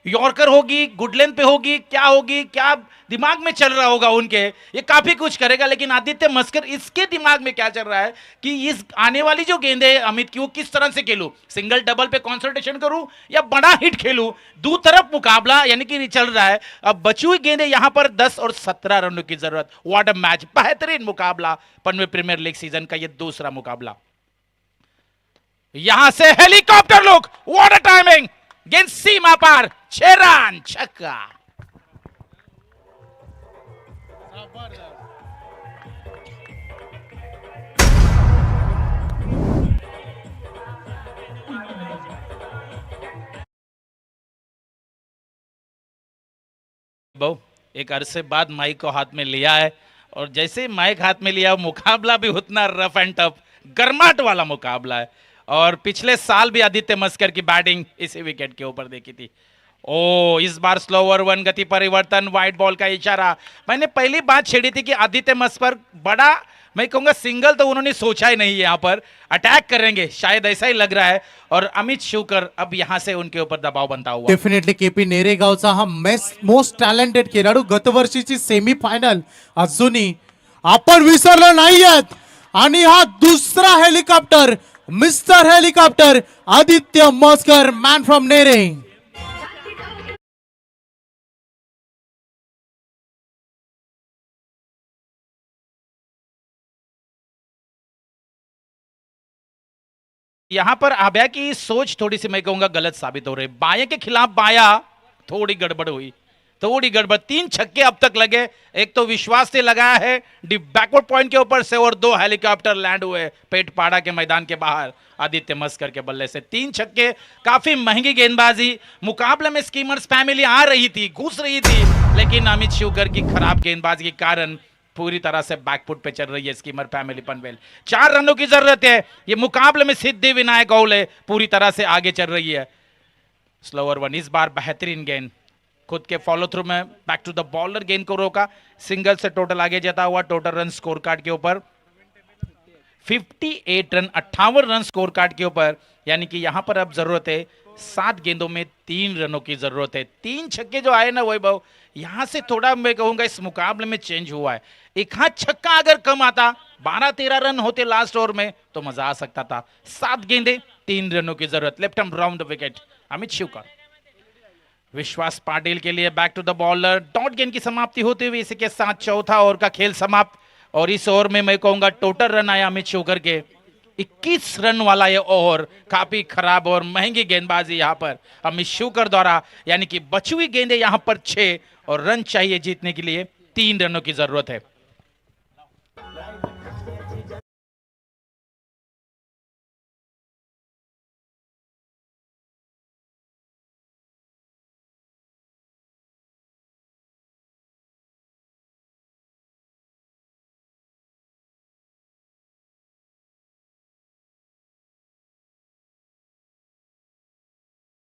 यॉर्कर होगी, गुड लेंथ पे होगी, क्या होगी, क्या दिमाग में चल रहा होगा उनके, ये काफी कुछ करेगा. लेकिन आदित्य मस्कर, इसके दिमाग में क्या चल रहा है कि इस आने वाली जो गेंदे है अमित की, वो किस तरह से खेलूं, सिंगल डबल पे कंसंट्रेशन करूं या बड़ा हिट खेलूं. दो तरफ मुकाबला यानी कि चल रहा है. अब बची हुई गेंदे यहां पर 10 और 17 रनों की जरूरत. व्हाट अ मैच, बेहतरीन मुकाबला. पनवे प्रीमियर लीग सीजन का ये दूसरा मुकाबला. यहां से helicopter look, what a timing, गेंद सीमा पार, 6 रन, छक्का. बहु एक अरसे बाद माइक को हाथ में लिया है और जैसे ही माइक हाथ में लिया, मुकाबला भी उतना रफ एंड टफ, गर्माहट वाला मुकाबला है. और पिछले साल भी आदित्य मस्कर की बैटिंग इसी विकेट के ऊपर देखी थी. ओ, इस बार स्लोवर 1 गति परिवर्तन, वाइट बॉल का इशारा. मैंने पहली बात छेड़ी थी कि आदित्य मस्कर बड़ा, मैं कहूंगा सिंगल तो उन्होंने सोचा ही नहीं, यहां पर अटैक करेंगे, शायद ऐसा ही लग रहा है. और अमित शिवकर अब यहां से उनके ऊपर दबाव बनता हुआ. डेफिनेटली केपी नेरेगावचा हा मोस्ट टॅलेंटेड खेळाडू, गतवर्षीची सेमीफायनल अजूनही आपण विसरलो नाहीयेत. आणि हा दुसरा helicopter, mister helicopter Aditya Maskar, man from Nere. यहां पर आभ्या की सोच थोड़ी सी मैं कहूंगा गलत साबित हो रही। बाएं के खिलाफ बाया थोड़ी गड़बड़ हुई, थोड़ी गड़बड़। 3 छक्के अब तक लगे, एक तो विश्वास से लगाया है बैकवर्ड पॉइंट के ऊपर से, और 2 हेलीकॉप्टर लैंड हुए पेटपाड़ा के मैदान के बाहर आदित्य मस्कर के बल्ले से। 3 छक्के, काफी महंगी गेंदबाजी। मुकाबले में स्कीमर्स फैमिली आ रही थी, घुस रही थी, लेकिन अमित शिवकर की खराब गेंदबाजी के कारण पूरी तरह से बैकफुट पे चल रही है स्कीमर फैमिली पनवेल। 4 रनों की जरूरत है। ये मुकाबले में सिद्धि विनायक औले पूरी तरह से आगे चल रही है। स्लोअर वन, इस बार बेहतरीन गेंद, खुद के फॉलो थ्रू में बैक टू द बॉलर, गेंद को रोका, सिंगल से टोटल आगे जाता हुआ। टोटल रन स्कोर कार्ड के ऊपर 58 रन, 58 रन स्कोर कार्ड के ऊपर, यानी कि यहां पर अब जरूरत है 7 गेंदों में 3 रनों की जरूरत है। 3 छक्के जो आए ना वैभव, यहां से थोड़ा मैं कहूंगा इस मुकाबले में चेंज हुआ है। एक हाथ छक्का अगर कम आता, 12-13 रन होते लास्ट ओवर में तो मजा आ सकता था। 7 गेंदे 3 रनों की जरूरत। Left hand round the wicket Amit Shivkar. Vishwas Patil के लिए back to the bowler, dot गेंद की समाप्ति होते हुए इसी के साथ चौथा ओवर का खेल समाप्त। और इस ओवर में मैं कहूंगा टोटल रन आया अमित शिवकर के 21 रन वाला ये ओवर। काफी खराब और महंगी गेंदबाजी यहां पर अमित शिवकर द्वारा, यानी कि बची हुई गेंदें यहां पर 6 और रन चाहिए जीतने के लिए 3 रनों की जरूरत है।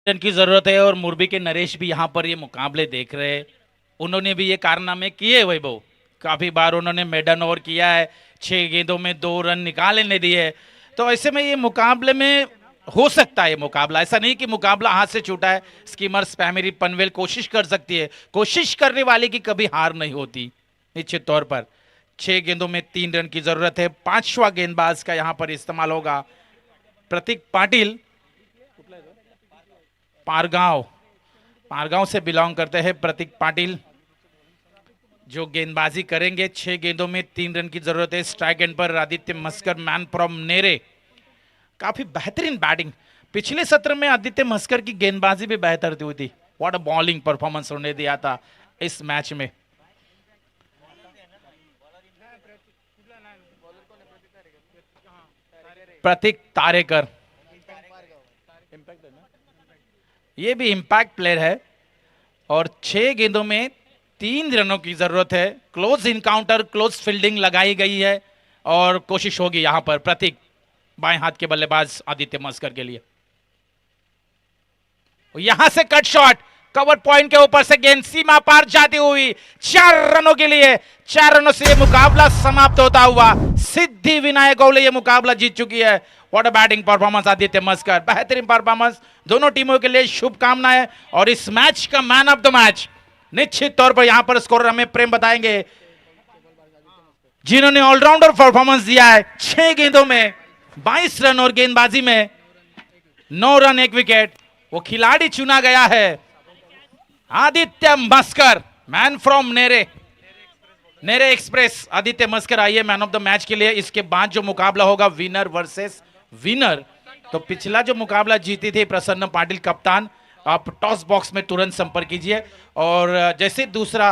रन की जरूरत है और मुरबी के नरेश भी यहां पर ये मुकाबले देख रहे हैं। उन्होंने भी ये कारनामे किए वैभव, काफी बार उन्होंने मेडन ओवर किया है, 6 गेंदों में 2 रन निकालने दिए। तो ऐसे में ये मुकाबले में हो सकता है, मुकाबला ऐसा नहीं कि मुकाबला हाथ से छूटा है। स्कीमर्स फैमिली पनवेल कोशिश कर सकती है, कोशिश करने वाले की कभी हार नहीं होती। निश्चित तौर पर 6 गेंदों में 3 रन की जरूरत है। 5वां गेंदबाज का यहां पर इस्तेमाल होगा प्रतीक पाटिल, पारगांव से बिलोंग करते हैं प्रतीक पाटिल, जो गेंदबाजी करेंगे। 6 गेंदों में 3 रन की जरूरत है। स्ट्राइक एंड पर आदित्य मस्कर, मैन फ्रॉम नेरे, काफी बेहतरीन बैटिंग। पिछले सत्र में आदित्य मस्कर की गेंदबाजी भी बेहतर हुई थी। व्हाट अ बॉलिंग परफॉर्मेंस उन्होंने दिया था इस मैच में। प्रतीक तारेकर, ये भी इंपैक्ट प्लेयर है और 6 गेंदों में 3 रनों की जरूरत है। क्लोज इनकाउंटर, क्लोज फील्डिंग लगाई गई है और कोशिश होगी यहां पर प्रतीक, बाएं हाथ के बल्लेबाज आदित्य मस्कर के लिए। यहां से कट शॉट, कवर पॉइंट के ऊपर से गेंद सीमा पार जाती हुई 4 रनों के लिए। 4 रनों से यह मुकाबला समाप्त होता हुआ सिद्धि विनायक औले ये मुकाबला जीत चुकी है। What a batting performance Aditya Maskar, बेहतरीन परफॉर्मेंस। दोनों टीमों के लिए शुभकामनाएं और इस मैच का मैन ऑफ द मैच निश्चित तौर पर यहां पर स्कोर हमें प्रेम बताएंगे, जिन्होंने ऑलराउंडर परफॉर्मेंस दिया है। 6 गेंदों में 22 रन और गेंदबाजी में 9 रन 1 विकेट। वो खिलाड़ी चुना गया है Aditya Maskar, man from Nere express. Aditya Maskar आइए मैन ऑफ द मैच के लिए। इसके बाद जो मुकाबला होगा विनर वर्सेस विनर, तो पिछला जो मुकाबला जीती थी प्रसन्न पाटिल कप्तान, आप टॉस बॉक्स में तुरंत संपर्क कीजिए और जैसे दूसरा